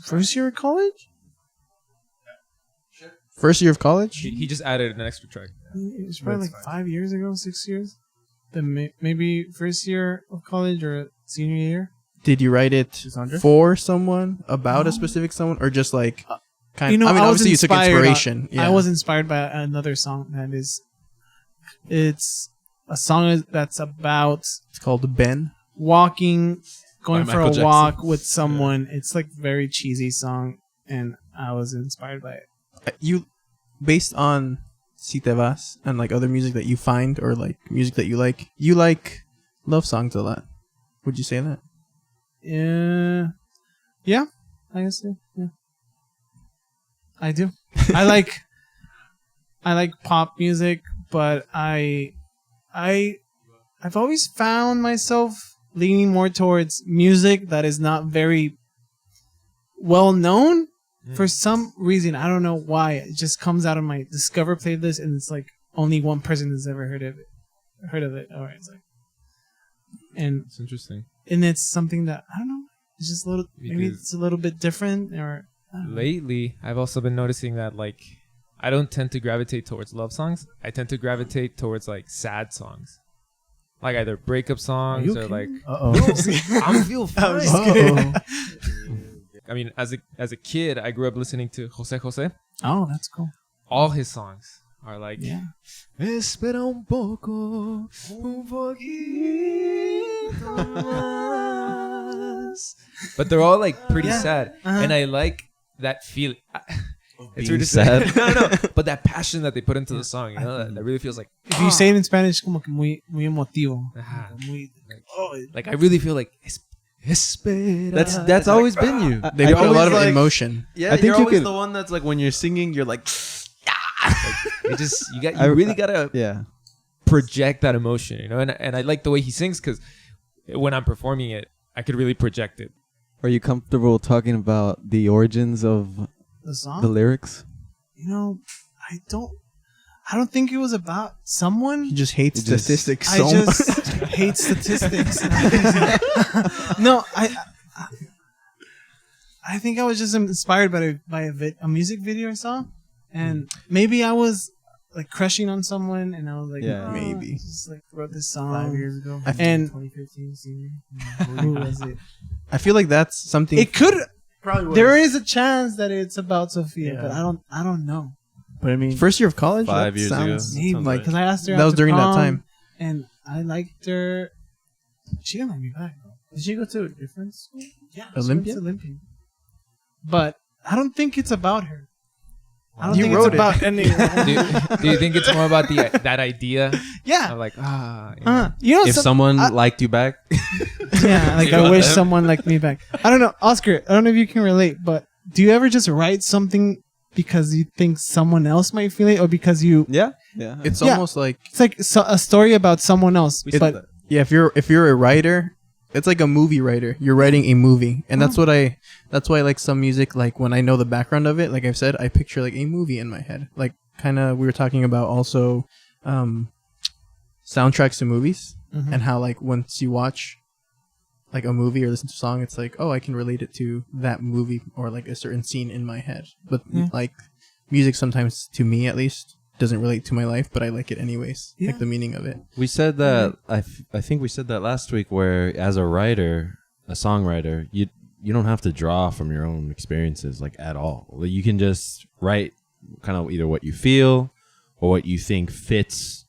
first year of college. First year of college? He just added an extra track. It's probably like 5 years ago, 6 years. Then maybe first year of college or senior year. Did you write it Sandra? for someone, about a specific someone, or just like kind You know, I mean, I was obviously you took inspired inspiration. I was inspired by another song that is. It's a song that's about It's called Ben. walking, going By for a Michael Jackson. walk with someone. It's like very cheesy song, and I was inspired by it. You, based on Si Te Vas and like other music that you find, or like music that you like love songs a lot. Would you say that? Yeah, I guess so. Yeah, I do. I like pop music, but I've always found myself leaning more towards music that is not very well known. For some reason, I don't know why. It just comes out of my Discover playlist, and it's like only one person has ever heard of it. All right, it's like, and It's interesting. it's something that I don't know. It's just a little. Maybe Because- it's a little bit different, or I don't know. Lately, I've also been noticing that like I don't tend to gravitate towards love songs. I tend to gravitate towards like sad songs, like either breakup songs you or okay? like Uh-oh. I'm feel fine. Uh-oh. I mean, as a kid, I grew up listening to Jose Jose. Oh, that's cool. All his songs are like Yeah. Espera un poco, un poquito más. But they're all like pretty Yeah. sad, Uh-huh. and I like that feeling. It's being weird to say. sad. no, but that passion that they put into the song, you know, that really feels like. If you say it in Spanish, como que muy emotivo. Ajá. Muy, Like I really feel like espera. That's always been you. They put a lot of emotion. Yeah, I think you're you always could- the one that's like when you're singing, you're like, you really gotta Yeah. project that emotion, you know. And I like the way he sings because when I'm performing it, I could really project it. Are you comfortable talking about the origins of the song. the lyrics? You know, I don't think it was about someone. He just hates It just- statistics I so just much. hate statistics. No, I think I was just inspired by a music video I saw, and maybe I was like crushing on someone, and I was like, Yeah. oh, Maybe. I just like wrote this song 5 years ago. And 2015 senior. who was it? I feel like that's something. It could. Probably was. There is a chance that it's about Sophia, Yeah. but I don't know. But I mean, First year of college. 5 That years ago. sounds Maybe sounds like because I asked her. that out was to during that prom, time. and I liked her. She didn't like me back. Though. did she go to a different school? Yeah, Olympia? she went to Olympia. But I don't think it's about her. I don't You think wrote it's about it. anyone. Do you think it's more about that idea Yeah. of like You know, If someone liked you back, yeah, like I wish someone liked me back. I don't know, Oscar. I don't know if you can relate, but do you ever just write something because you think someone else might feel it, or because you? Yeah. It's Yeah. almost like It's like a story about someone else, We said but that. yeah. If you're a writer, it's like a movie writer. You're writing a movie, and that's why I like some music. Like when I know the background of it, like I've said, I picture like a movie in my head. Like kind of we were talking about also soundtracks to movies, and how like once you watch like a movie or listen to a song, it's like, oh, I can relate it to that movie or like a certain scene in my head. But like music sometimes, to me at least, doesn't relate to my life, but I like it anyways. Yeah. Like the meaning of it. we said that. I think we said that last week. Where as a writer, a songwriter, you don't have to draw from your own experiences like at all. You can just write kind of either what you feel or what you think fits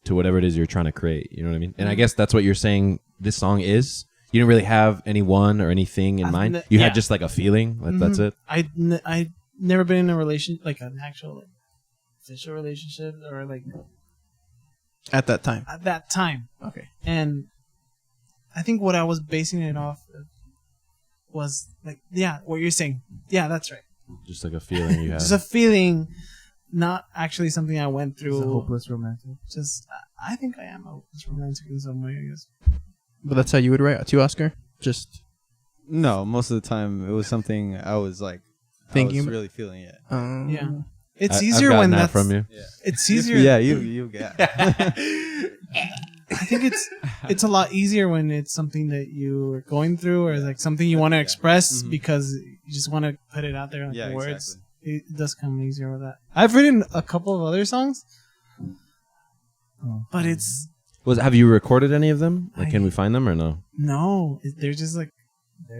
to whatever it is you're trying to create. You know what I mean? And I guess that's what you're saying. This song is. You didn't really have anyone or anything in mind. You had just like a feeling. Like that's it. I never been in a relation like an actual like official relationship or like At that time. at that time. Okay. And I think what I was basing it off of was like, yeah, what you're saying. Yeah, that's right. Just like a feeling you had. Just a feeling, not actually something I went It's through. a hopeless romantic. Just, I think I am a hopeless romantic in some way, I guess. But that's how you would write too, Oscar? Just No, most of the time it was something I was like Thinking I was about- really feeling it. Yeah. It's I've easier gotten when that that's from you. It's easier. Yeah, you get. I think it's a lot easier when it's something that you are going through or like something you want to express because you just want to put it out there like Yeah, the words. exactly. It does come easier with that. I've written a couple of other songs, but it's Have you recorded any of them? Like, can we find them or no? no. They're just like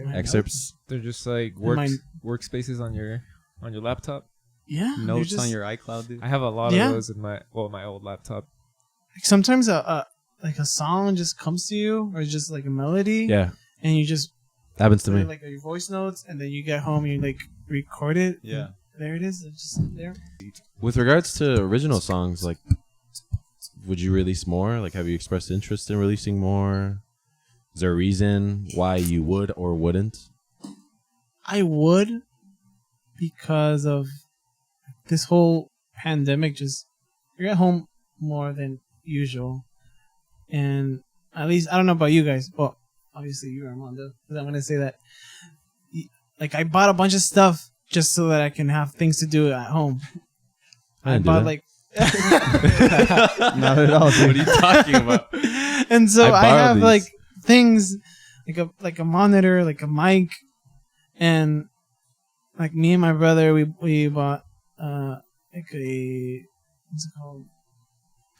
my Excerpts. they're just like workspaces on your laptop? Yeah, they're Notes just, on your iCloud, dude. I have a lot Yeah. of those in my old laptop. like, sometimes like a song just comes to you or just like a melody, Yeah, and you just happens to put me. it, like your voice notes, and then you get home and you like record it. Yeah. and there it is. It's just there. With regards to original songs, like, would you release more? Like, have you expressed interest in releasing more? Is there a reason why you would or wouldn't? I would, because of this whole pandemic. Just you're at home more than usual, and at least I don't know about you guys. Well, obviously you, Armando, because I'm gonna say that. Like I bought a bunch of stuff just so that I can have things to do at home. I I didn't do bought that. like, Not at all, dude. What are you talking about? and so I I borrowed have these. like things like a monitor, like a mic, and like me and my brother, we bought like a what's it called?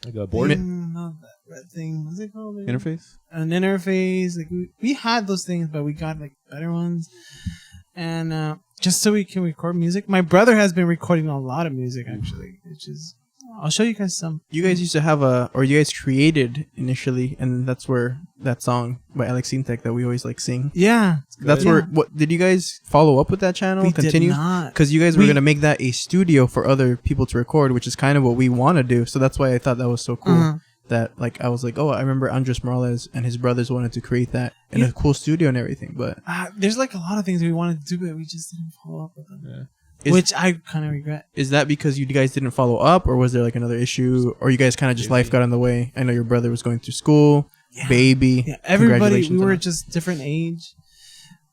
Like a board. Not that red thing. What's it called? Interface? An interface. Like we had those things, but we got like better ones, and just so we can record music. My brother has been recording a lot of music actually, which is I'll show you guys some. You guys used to have you guys created initially, and that's where that song by Alex Sintek that we always like sing. Yeah, That's Yeah. where. What did you guys follow up with that channel? we Continue did not. because you guys were We- gonna make that a studio for other people to record, which is kind of what we want to do. So that's why I thought that was so cool. Uh-huh. That like I was like, oh, I remember Andres Morales and his brothers wanted to create that in Yeah. a cool studio and everything, but There's like a lot of things we wanted to do, but we just didn't follow up with them. Yeah. Is- Which I kind of regret. is that because you guys didn't follow up, or was there like another issue, or you guys kind of just life got in the way? I know your brother was going through school, baby. Yeah, everybody, Congratulations we on were that. just different age.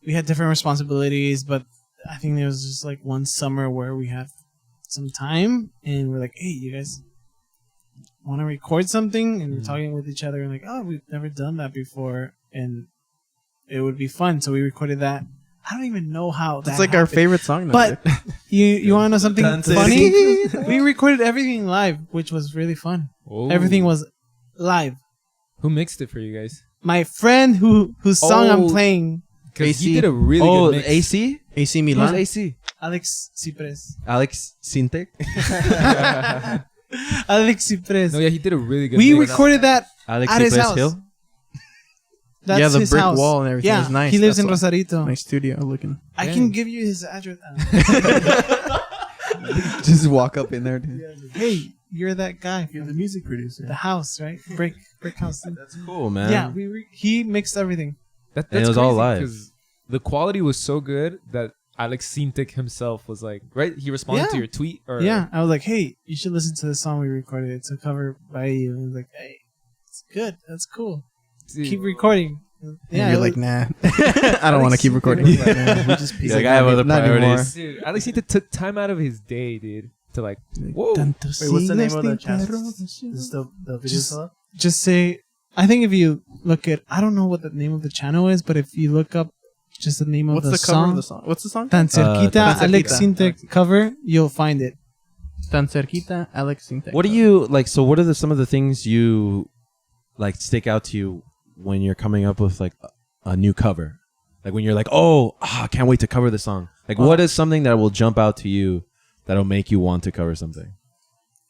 We had different responsibilities, but I think there was just like one summer where we had some time and we're like, hey, you guys want to record something? And we're talking with each other and like, oh, we've never done that before and it would be fun. So we recorded that I don't even know how. It's like our happened. favorite song. Now, But dude. you want to know something Dance funny? We recorded everything live, which was really fun. Oh. Everything was live. Who mixed it for you guys? My friend whose song I'm Oh. playing, Because he AC. did a really Oh, good mix. AC? AC Who's Milan. AC? Alex Ciprés. Alex Sintek? Alex Ciprés. No, yeah, he did a really good We mix. recorded that Alex at his Ciprés house. Hill? That's Yeah, the his brick house. wall and everything Yeah, is nice. he lives in That's why. Rosarito. Nice studio looking. I can give you his address. Just walk up in there, dude. Hey, you're that guy. You're the music producer. The house, right? Brick house. That's cool, man. Yeah, he mixed everything. That's And it was all crazy, live. 'cause the quality was so good that Alex Sintek himself was like, right? He responded to Yeah. your tweet. Or Yeah, I was like, hey, you should listen to the song we recorded. It's a cover by you. And he was like, hey, it's good. That's cool. Dude, Keep recording. Yeah, you're it like, was- nah. I don't want to keep recording. Yeah, we just He's like, I have other Not priorities. dude, Alex Sintek took time out of his day, dude, to like, whoa. Wait, what's the name of the channel? Is this the video Just- still up? Just say, I think if you look at, I don't know what the name of the channel is, but if you look up just the name What's of the the cover song, of the song? What's the song? Tan Cerquita, Tan Alex Cerquita. Sintek cover, you'll find it. Tan cerquita, Alex Sintek. What do you like? So, what are some of the things you like stick out to you when you're coming up with like a new cover? Like when you're like, I can't wait to cover the song. Like, what is something that will jump out to you that'll make you want to cover something?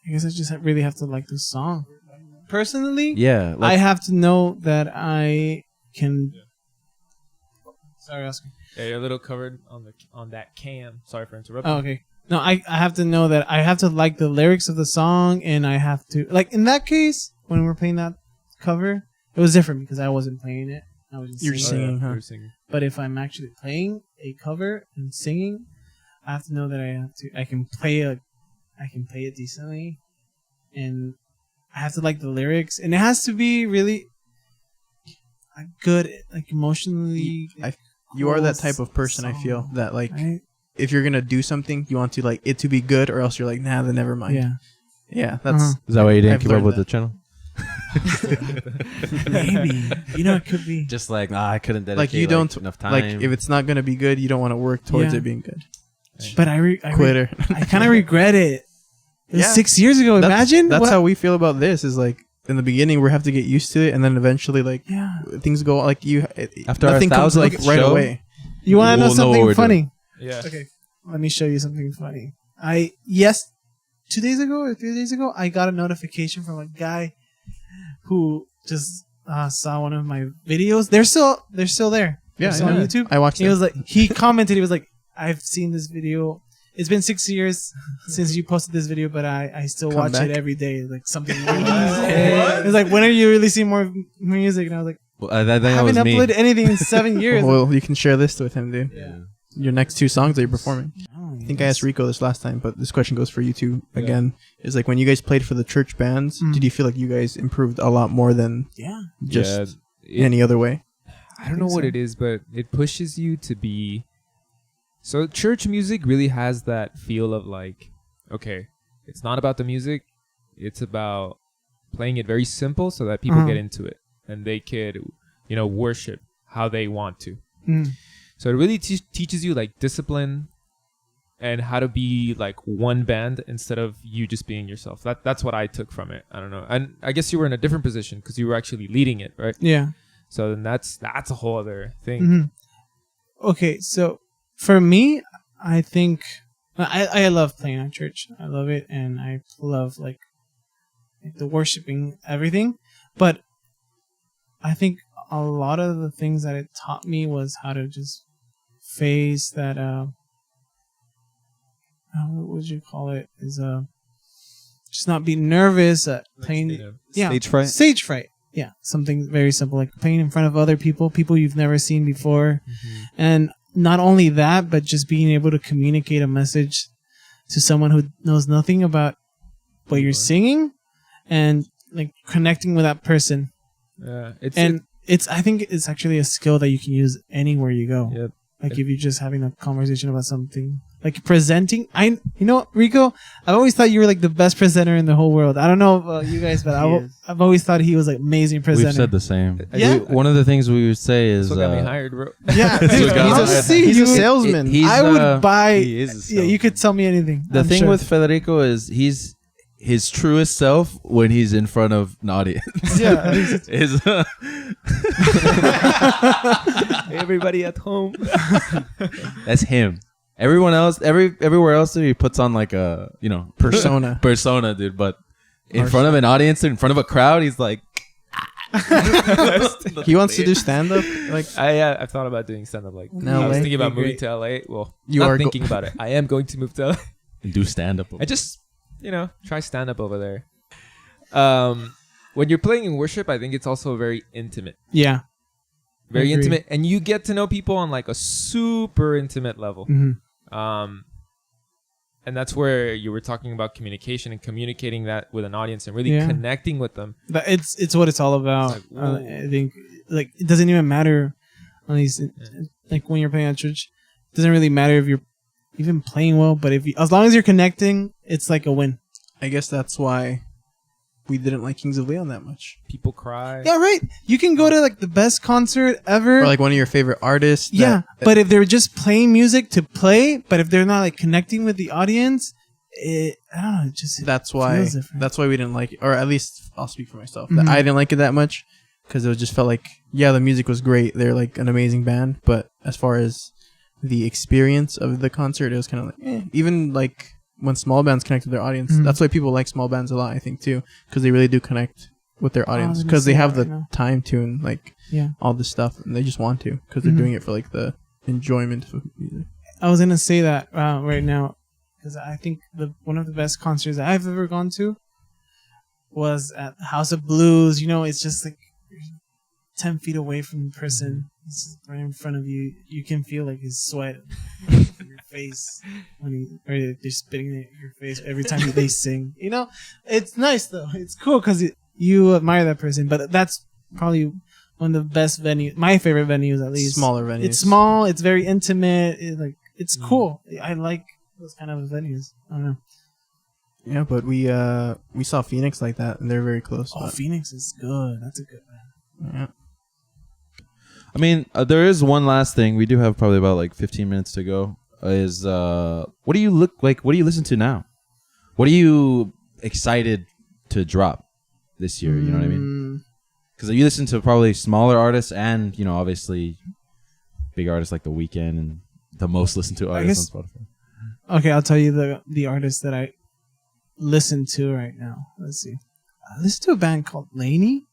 I guess I just really have to like the song. Personally, Yeah, I like, have to know that I can. Sorry, Oscar. Yeah, you're a little covered on that cam. Sorry for interrupting. Oh, okay. No, I have to know that I have to like the lyrics of the song, and I have to like in that case when we're playing that cover, it was different because I wasn't playing it. I was just You're singing. singing, huh? You're singing. But if I'm actually playing a cover and singing, I have to know that I can play it decently, and I have to like the lyrics, and it has to be really good, like emotionally. You are that cool type of person, I feel, song, that like right? if you're gonna do something, you want to like it to be good, or else you're like, nah, then never mind. Yeah, Yeah, that's Uh-huh. is that why you didn't I've keep up learned with that. the channel? maybe it could be. Just like, I couldn't dedicate like you don't enough time. like if it's not gonna be good, you don't want to work towards Yeah. it being good. But I Quitter. kind of regret it. It was Yeah. 6 years ago. Imagine That's what- how we feel about this. Is like in the beginning we have to get used to it, and then eventually like Yeah. things go like you. After our nothing comes 1000th like right show, away. You want to know We'll know what something we're funny? Yeah. Okay, let me show you something funny. 2 days ago or 3 days ago, I got a notification from a guy who just saw one of my videos. They're still there. Yeah, They're still on yeah. YouTube. I watched He it. was like, he commented. He was like, I've seen this video. It's been 6 years since you posted this video, but I still Come watch back. it every day. Like something. It was like, when are you releasing more music? And I was like, Well, I think I that haven't was me. uploaded anything in 7 years. Well, you can share this with him, dude. Yeah. Your next 2 songs that you're performing. Oh, I think I asked Rico this last time, but this question goes for you too. Again, is like when you guys played for the church bands, Mm. did you feel like you guys improved a lot more than Yeah. just Yeah, any other way? I don't know think what so. it is, but it pushes you to be. So church music really has that feel of like, okay, it's not about the music, it's about playing it very simple so that people Uh-huh. get into it and they could, worship how they want to. Mm. So it really teaches you like discipline and how to be like one band instead of you just being yourself. That's what I took from it. I don't know, and I guess you were in a different position because you were actually leading it, right? Yeah. So then that's a whole other thing. Mm-hmm. Okay, so for me, I think I love playing at church. I love it, and I love like the worshiping everything. But I think a lot of the things that it taught me was how to just face that. What would you call it? Is just not be nervous at playing. Yeah, Stage fright? Stage fright. Yeah, something very simple like playing in front of other people you've never seen before, and not only that, but just being able to communicate a message to someone who knows nothing about what you're singing, and like connecting with that person. Yeah, I think it's actually a skill that you can use anywhere you go. Yep. Like if you're just having a conversation about something, like presenting. You know what, Rico, I've always thought you were like the best presenter in the whole world. I don't know about you guys, but I've always thought he was like amazing presenter. We've said the same. Yeah. One of the things we would say is That's what got me hired, bro. Yeah, dude, He's a- honestly, He's a you- salesman. I would buy. He is a Yeah, you could tell me anything. the I'm thing sure. with Federico is he's his truest self when he's in front of an audience. Yeah. is Hey, everybody at home. that's him. Everyone else, everywhere else, he puts on like a Persona. persona, dude. But in front of an audience, in front of a crowd, he's like. He wants to do stand up. Like I've thought about doing stand up. Like In I was LA? thinking about Be moving great. to LA. Well, You not are thinking about it. I am going to move to LA. And do stand up. I just try stand up over there. When you're playing in worship, I think it's also very intimate. Yeah. Very Agree. intimate, and you get to know people on like a super intimate level. Mhm. And that's where you were talking about communication and communicating that with an audience and really Yeah. connecting with them. But it's what it's all about. It's like, whoa. I think like it doesn't even matter on these like when you're playing at church. It doesn't really matter if you're even playing well, but as long as you're connecting, it's like a win. I guess that's why we didn't like Kings of Leon that much. People cry. Yeah, right. You can go to like the best concert ever. Or like one of your favorite artists. yeah, but if they're just playing music to play, but if they're not like connecting with the audience, I don't know. It just that's why feels different. that's why we didn't like it. Or at least I'll speak for myself. Mhm. I didn't like it that much because it just felt like the music was great. They're like an amazing band, but as far as the experience of the concert, it was kind of like even like when small bands connect with their audience. Mhm. That's why people like small bands a lot, I think, too, because they really do connect with their audience I'm because they gonna have say the that right now. time to and like Yeah. all this stuff, and they just want to because they're Mhm. doing it for like the enjoyment of music. I was gonna say that right now because I think one of the best concerts that I've ever gone to was at House of Blues. You know, it's just like you're 10 feet away from the person. It's just right in front of you. You can feel like his sweat on your face or they're spitting it in your face every time they sing. You know, it's nice though. It's cool because you admire that person. But that's probably one of the best venues. My favorite venues, at least. Smaller venues. It's small. It's very intimate. It's cool. I like those kind of venues. I don't know. Yeah, but we saw Phoenix like that, and they're very close. Oh, but- Phoenix is good. That's a good band. yeah. I mean, there is one last thing. We do have probably about like 15 minutes to go. What do you look like? What do you listen to now? What are you excited to drop this year? You know what I mean? Because you listen to probably smaller artists and obviously big artists like The Weeknd and the most listened to artists on Spotify. Okay, I'll tell you the artist that I listen to right now. Let's see. I listen to a band called Laney.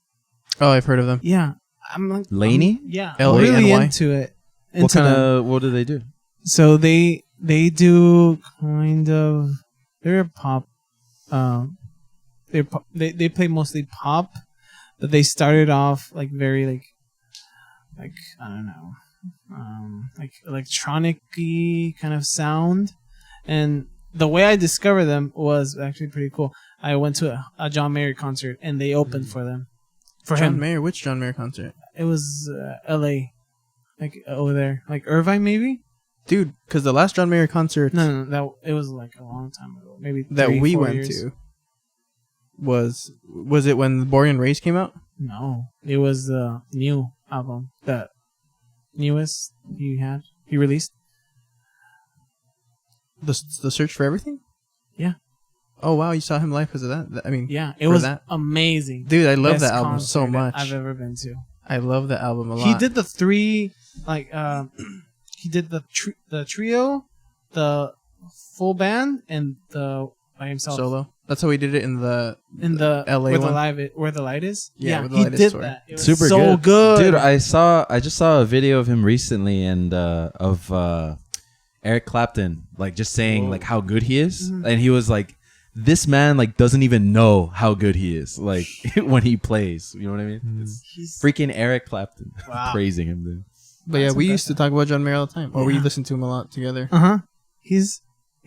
Oh, I've heard of them. Yeah, I'm like Laney? Yeah, L-A-N-Y? I'm really into it. What do they do? So they do kind of they're a pop. They play mostly pop, but they started off like very like I don't know, like electronic-y kind of sound, and the way I discovered them was actually pretty cool. I went to a John Mayer concert and they opened for them. For John him, Mayer? Which John Mayer concert? it was L.A. like over there, like Irvine maybe. Dude, because the last John Mayer concert No, that it was like a long time ago, maybe that 3, we 4 went years. to was it when the Born and Raised came out? No, it was the new album, the newest he released. The Search for Everything? Yeah. Oh wow, you saw him live because of that? I mean, Yeah, it for was that? amazing. Dude, I love Best that album so concert much. I've ever been to. I love that album a lot. He did the 3 like he did the trio, the full band, and the by himself solo. That's how he did it in the LA where one. where the light is. Yeah, where the he light is did tour. that. It was Super so good, dude. I just saw a video of him recently and of Eric Clapton like just saying like how good he is, and he was like, this man like doesn't even know how good he is like when he plays. You know what I mean? It's He's freaking Eric Clapton Wow. praising him, dude. But yeah, That's we used to talk about John Mayer all the time, or we Yeah. listened to him a lot together. He's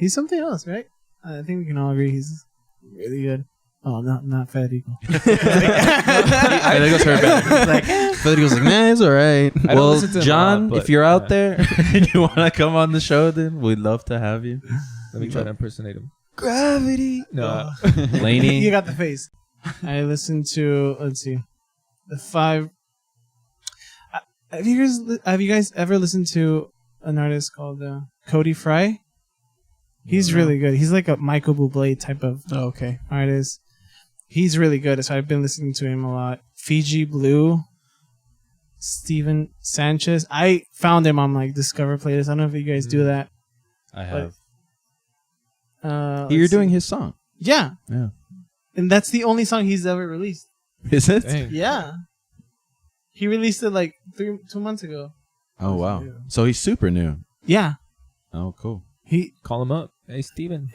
something else, right? I think we can all agree he's really good. Oh, not Federico. Federico's heard better. Federico's like, nah, it's all right. I don't Well, listen to him a John, lot, if you're out yeah. there and you want to come on the show, then we'd love to have you. Let me try to impersonate him. Gravity. No. Laney. You got the face. I listened to, let's see, the 5. Have you guys ever listened to an artist called Cody Fry? He's really good. He's like a Michael Bublé type of Oh, okay. artist. He's really good, so I've been listening to him a lot. Fiji Blue, Stephan Sanchez. I found him on like Discover playlist. I don't know if you guys do that. I have. Let's You're doing see. his song. Yeah, Yeah. and that's the only song he's ever released. Is it? Dang. Yeah, he released it like 2 months ago. Oh, wow. So he's super new. Yeah, Oh, cool. Call him up. Hey, Steven.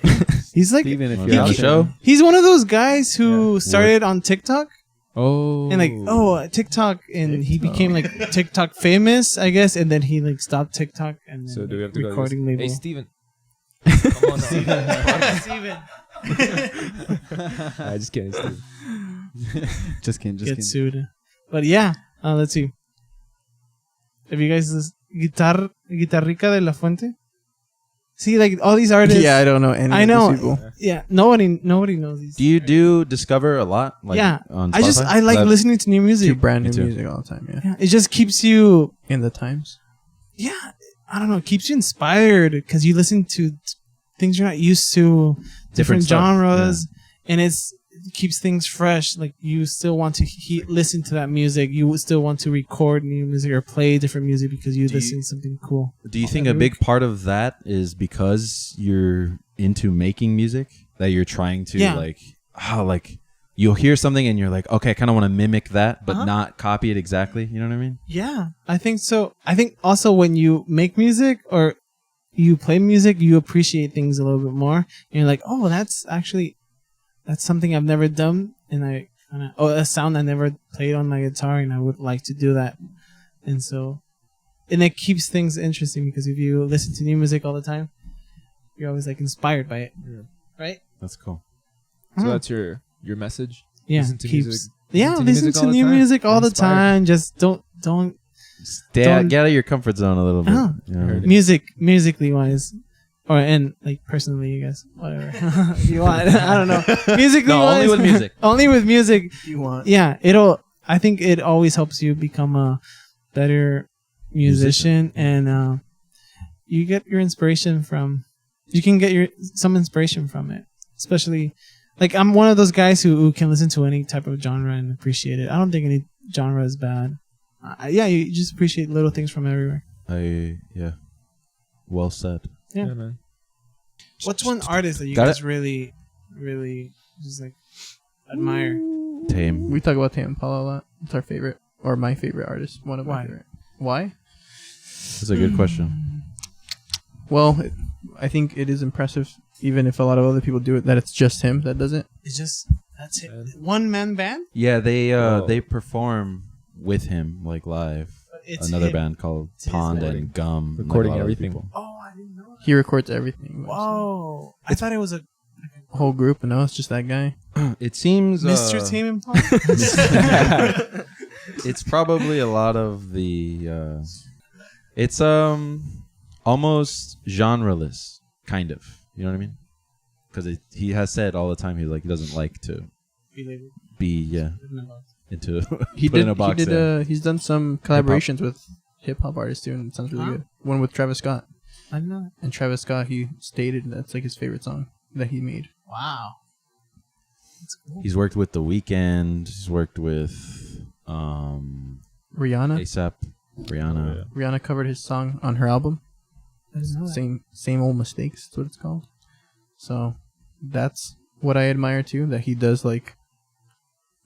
he's like Even if Wanna you're be on out the there. show? he's one of those guys who Yeah. started on TikTok. Oh. And like, TikTok, and he became like TikTok famous, I guess, and then he like stopped TikTok and then So do we have to recording go to label. this? Hey, Steven. Come on. Steven. Nah, just kidding, Steven. Just kidding. Just Get kidding. sued. But yeah, let's see. Have you guys Guitarrica de la Fuente? See, like all these artists. Yeah, I don't know any I of know. these people. Yeah, nobody knows these. Do you do Discover a lot? Like, Yeah. On I Spotify? like That- listening to new Do music. brand Me new too. music all the time, yeah. Yeah, it just keeps you. In the times. Yeah, I don't know. It keeps you inspired because you listen to things you're not used to, different stuff, genres, and it keeps things fresh. Like you still want to listen to that music. You still want to record new music or play different music because you listen to something cool. Do you think a big part of that is because you're into making music that you're trying to like you'll hear something and you're like, okay, I kind of want to mimic that, but not copy it exactly. You know what I mean? Yeah, I think so. I think also when you make music or you play music, you appreciate things a little bit more. And you're like, oh, that's something I've never done, and a sound I never played on my guitar, and I would like to do that. And so, and it keeps things interesting because if you listen to new music all the time, you're always like inspired by it, right? That's cool. So that's your message? Yeah, Listen to keeps. music. Yeah, Listen listen to music to all the new time. music all the Inspired. time. Just don't Get out of your comfort zone a little bit. Oh. You know what I mean? musically wise, or and like personally, I guess whatever if you want. I don't know. Musically No, wise, only with music. only with music. If you want. Yeah, I think it always helps you become a better musician, and you get your inspiration from. You can get some inspiration from it, especially. Like I'm one of those guys who can listen to any type of genre and appreciate it. I don't think any genre is bad. Yeah, you just appreciate little things from everywhere. Yeah. Well said. Yeah. Man. What's one artist that you Got guys really, really just like admire? Tame. We talk about Tame Impala a lot. It's our favorite, or my favorite artist. One of my Why? favorite. Why? That's a good question. Well, I think it is impressive, even if a lot of other people do it, that it's just him that does it. It's just that's it. One man band. Yeah, Oh. they perform with him like live. It's Another him. band called It's his Pond band. and Gum. and, like, Recording a lot of everything. people. Oh, I didn't know. He records everything. Whoa! I thought it was a Whole group, and now it's just that guy. It seems Mr. Tame Impala. it's probably a lot of the it's almost genreless, kind of. You know what I mean? Because he has said all the time he doesn't like to be into He put in did. a box. He there. did. He's done some collaborations with hip hop artists too, and it sounds really Huh? good. One with Travis Scott, I didn't know. and Travis Scott, he stated that's like his favorite song that he made. Wow. That's cool. He's worked with The Weeknd. He's worked with Rihanna. ASAP, Rihanna. Rihanna covered his song on her album. I didn't know that. Same old mistakes. That's what it's called. So that's what I admire too. That he does like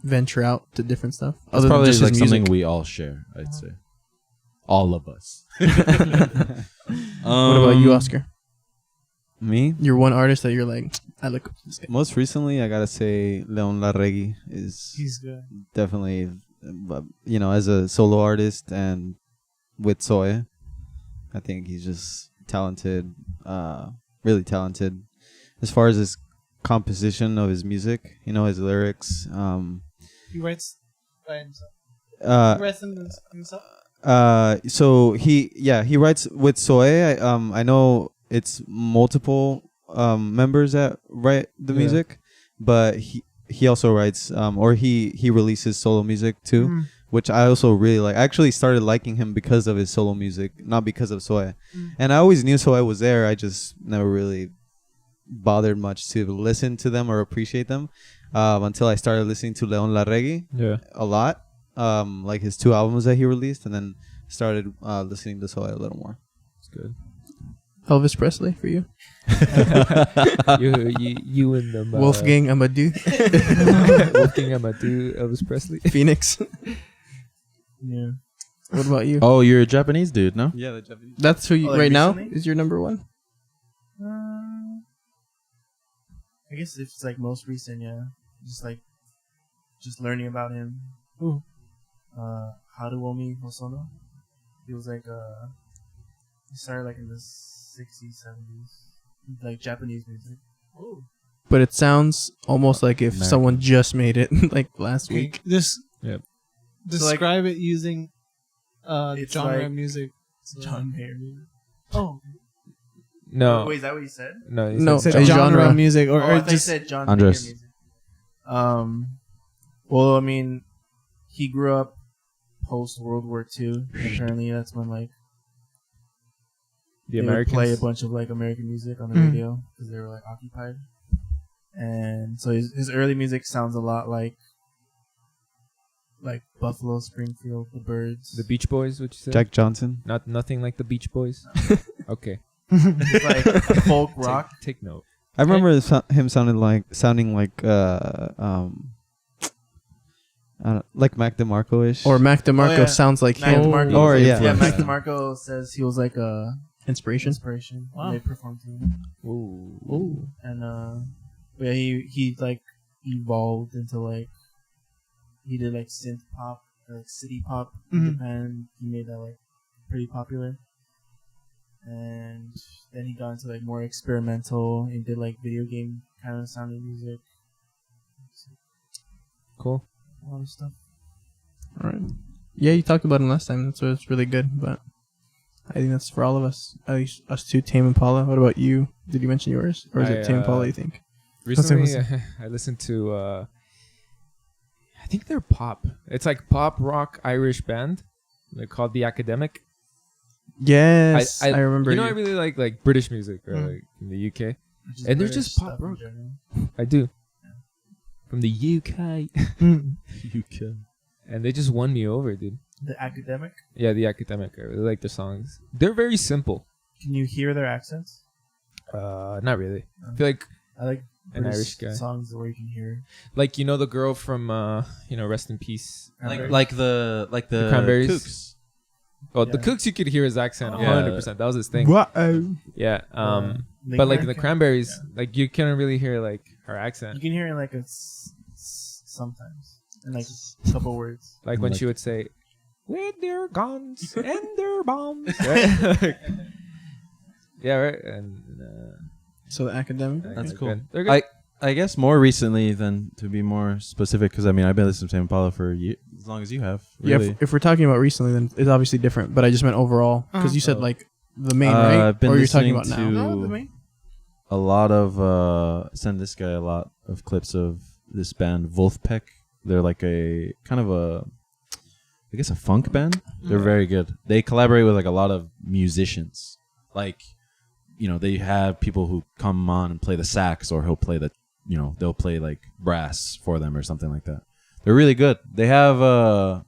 venture out to different stuff. That's other than probably just like his something music. we all share. I'd say, all of us. What about you, Oscar? Me? You're one artist that you're like, I look up to this guy. Most recently, I gotta say Leon Larregui is He's good. definitely, as a solo artist and with Zoe, I think he's just talented, really talented. As far as his composition of his music. You know, his lyrics. He writes by himself. Uh, He writes them himself. So he writes with Soe. I know it's multiple members that write the music, but he also writes or he releases solo music too, which I also really like. I actually started liking him because of his solo music, not because of Soe. And I always knew Soe was there. I just never really bothered much to listen to them or appreciate them until I started listening to Leon Larregui a lot. Like his 2 albums that he released, and then started listening to Soe a little more. It's good. Elvis Presley for you. you and them. Wolfgang Amadou. Wolfgang Amadou, Elvis Presley. Phoenix. Yeah. What about you? Oh, you're a Japanese dude, no? Yeah, the Japanese. That's who you like right now recently? is your number one. I guess if it's like most recent, yeah. Just learning about him. Ooh. Haruomi Hosono. He was like he started like in the 60s, 70s, like Japanese music. Oh. But it sounds almost like if American. someone just made it like last Okay, week. just Yep. describe it using It's genre like music. John Mayer music. Oh, No. Wait, is that what you said? No. he No, said said a genre, genre. music or I thought you just said John Andres. Mayer music. Well, I mean, he grew up post World War II. Apparently, that's when like the they would Americans. play a bunch of like American music on the Mm. radio because they were like occupied. And so his early music sounds a lot like Buffalo Springfield, the Byrds. The Beach Boys, what you said? Jack Johnson. Nothing like the Beach Boys. Okay. It's like folk rock. Take note. I remember him sounding like Mac DeMarco-ish. Or Mac DeMarco Oh, yeah. sounds like Mac him. DeMarco. Or, yeah, yeah. Mac DeMarco says he was like a Inspiration. inspiration. Wow. When they performed to him. Ooh. And yeah, he like evolved into like he did like synth pop, or, like city pop in Mhm. Japan. He made that like pretty popular. And then he got into like more experimental and did like video game kind of sounding music. Cool. A lot of stuff. All right. Yeah, you talked about him last time. That's why it's really good. But I think that's for all of us. At least us two, Tame Impala. What about you? Did you mention yours? Or is it Tame Impala, you think? Recently, I listened to, I think they're pop. It's like pop rock Irish band. They're called The Academic. Yes, I remember You know, I really like British music, or like in the UK. Which is And they're British just pop stuff in rock. general. I do. From the UK. You can. And they just won me over, dude. The Academic. Yeah, The Academic. I really like their songs. They're very simple. Can you hear their accents? Not really. I feel like I like An British Irish guy. songs where you can hear. you know the girl from Rest in Peace. Like the Cranberries? Kooks. Oh, the Yeah. Kooks, you could hear his accent Yeah. 100%. That was his thing. Yeah. But like the Cranberries, like you can't really hear like her you accent. can hear it like sometimes in like a couple words. Like when she would say, "With their guns and their bombs." Right? Yeah, right. And So the Academic. That's they're cool. good. They're good. I guess more recently than to be more specific, because I mean I've been listening to Tame Impala for as long as you have. Really. Yeah, if we're talking about recently, then it's obviously different. But I just meant overall because you said like the main, right? I've been Or you're talking listening about now? to- No, the main. a lot of send this guy a lot of clips of this band Wolfpack. They're like a kind of I guess a funk band. They're very good. They collaborate with like a lot of musicians. Like, they have people who come on and play the sax, or he'll play they'll play like brass for them or something like that. They're really good. They have a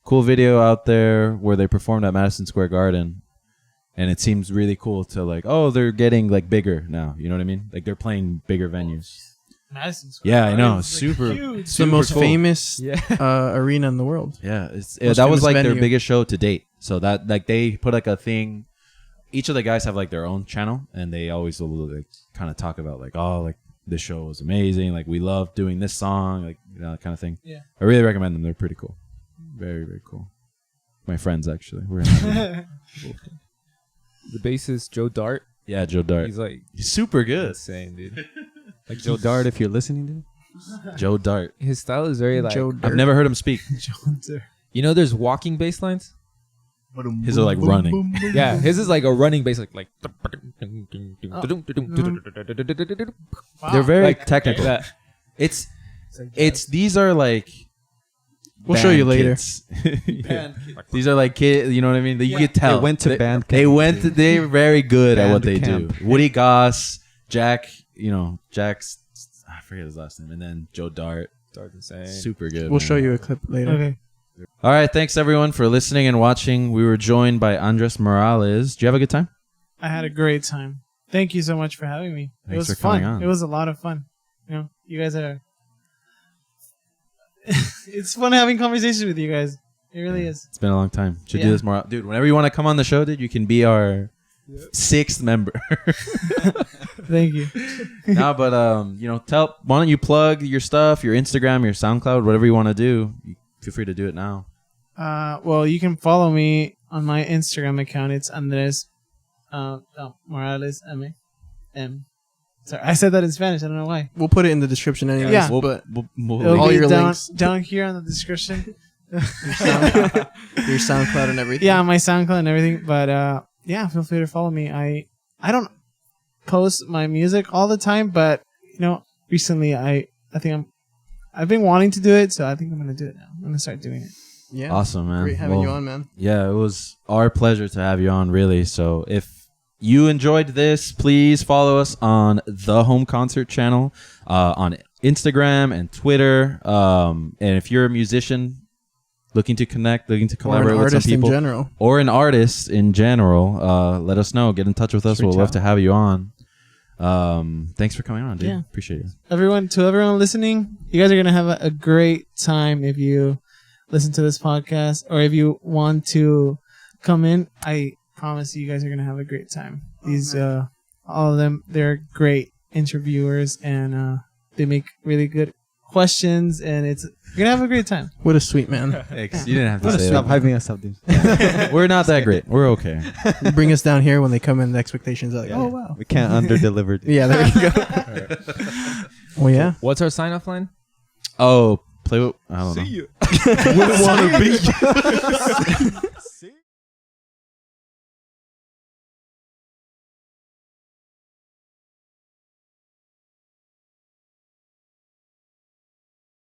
cool video out there where they performed at Madison Square Garden. And it seems really cool to like, they're getting like bigger now. You know what I mean? Like they're playing bigger venues. Madison Square Yeah, I know. Garden's, like, Super. huge. It's the most cool. famous Yeah. arena in the world. Yeah, Most that was famous like their venue. biggest show to date. So that like they put like a thing. Each of the guys have like their own channel, and they always will like kind of talk about like, like this show was amazing. Like we love doing this song, like that kind of thing. Yeah. I really recommend them. They're pretty cool. Very, very cool. My friends actually. We're in The bassist Joe Dart. yeah, Joe Dart. He's like He's super good. insane, dude. Like Joe Dart, if you're listening to. Joe Dart. His style is very like. Joe I've never heard him speak. You know, there's walking bass lines. His are like running. Yeah, his is like a running bass, like. They're very Like technical. that. It's these are like. We'll show you later. kids. Yeah. These are like kids. You know what I mean? You could tell They went to band They camp. went. They're very good at what they Band do. camp. Woody Goss, Jack. Jack's. I forget his last name, and then Joe Dart. Super good. We'll man. show you a clip later. Okay. All right, thanks everyone for listening and watching. We were joined by Andres Morales. Did you have a good time? I had a great time. Thank you so much for having me. Thanks it was for fun. coming on. It was a lot of fun. You guys are. It's fun having conversations with you guys. It really is. It's been a long time. Should do Yeah. this more, dude. Whenever you want to come on the show, dude, you can be our 6th member. Thank you. No, but why don't you plug your stuff, your Instagram, your SoundCloud, whatever you want to do. Feel free to do it now. Well, you can follow me on my Instagram account. It's Andres Morales M. Sorry, I said that in Spanish. I don't know why. We'll put it in the description anyways. Yeah. But It'll all be your down, links. down here on the description. your SoundCloud and everything. Yeah, my SoundCloud and everything. But yeah, feel free to follow me. I don't post my music all the time, but recently I've been wanting to do it, so I think I'm gonna do it now. I'm gonna start doing it. Yeah. Awesome, man. Great having you on, man. Yeah, it was our pleasure to have you on, really. So if you enjoyed this, please follow us on the Home Concert Channel on Instagram and Twitter. And if you're a musician looking to connect, looking to collaborate with some people, in general. or an artist in general, let us know. Get in touch with us. We'll love to have you on. Thanks for coming on, dude. Yeah. Appreciate it. Everyone listening, you guys are gonna have a great time if you listen to this podcast, or if you want to come in. I promise you guys are gonna have a great time. These all of them, they're great interviewers, and they make really good questions, and you're gonna have a great time. What a sweet man. Thanks. You didn't have to say Stop that. hyping us up, dude. We're not that great. We're okay. Bring us down here when they come in. The expectations are like, oh wow. We can't under-deliver. Dude. Yeah, there you go. Well, yeah. What's our sign off line? Oh, play with. I don't know. you. Wouldn't want to be.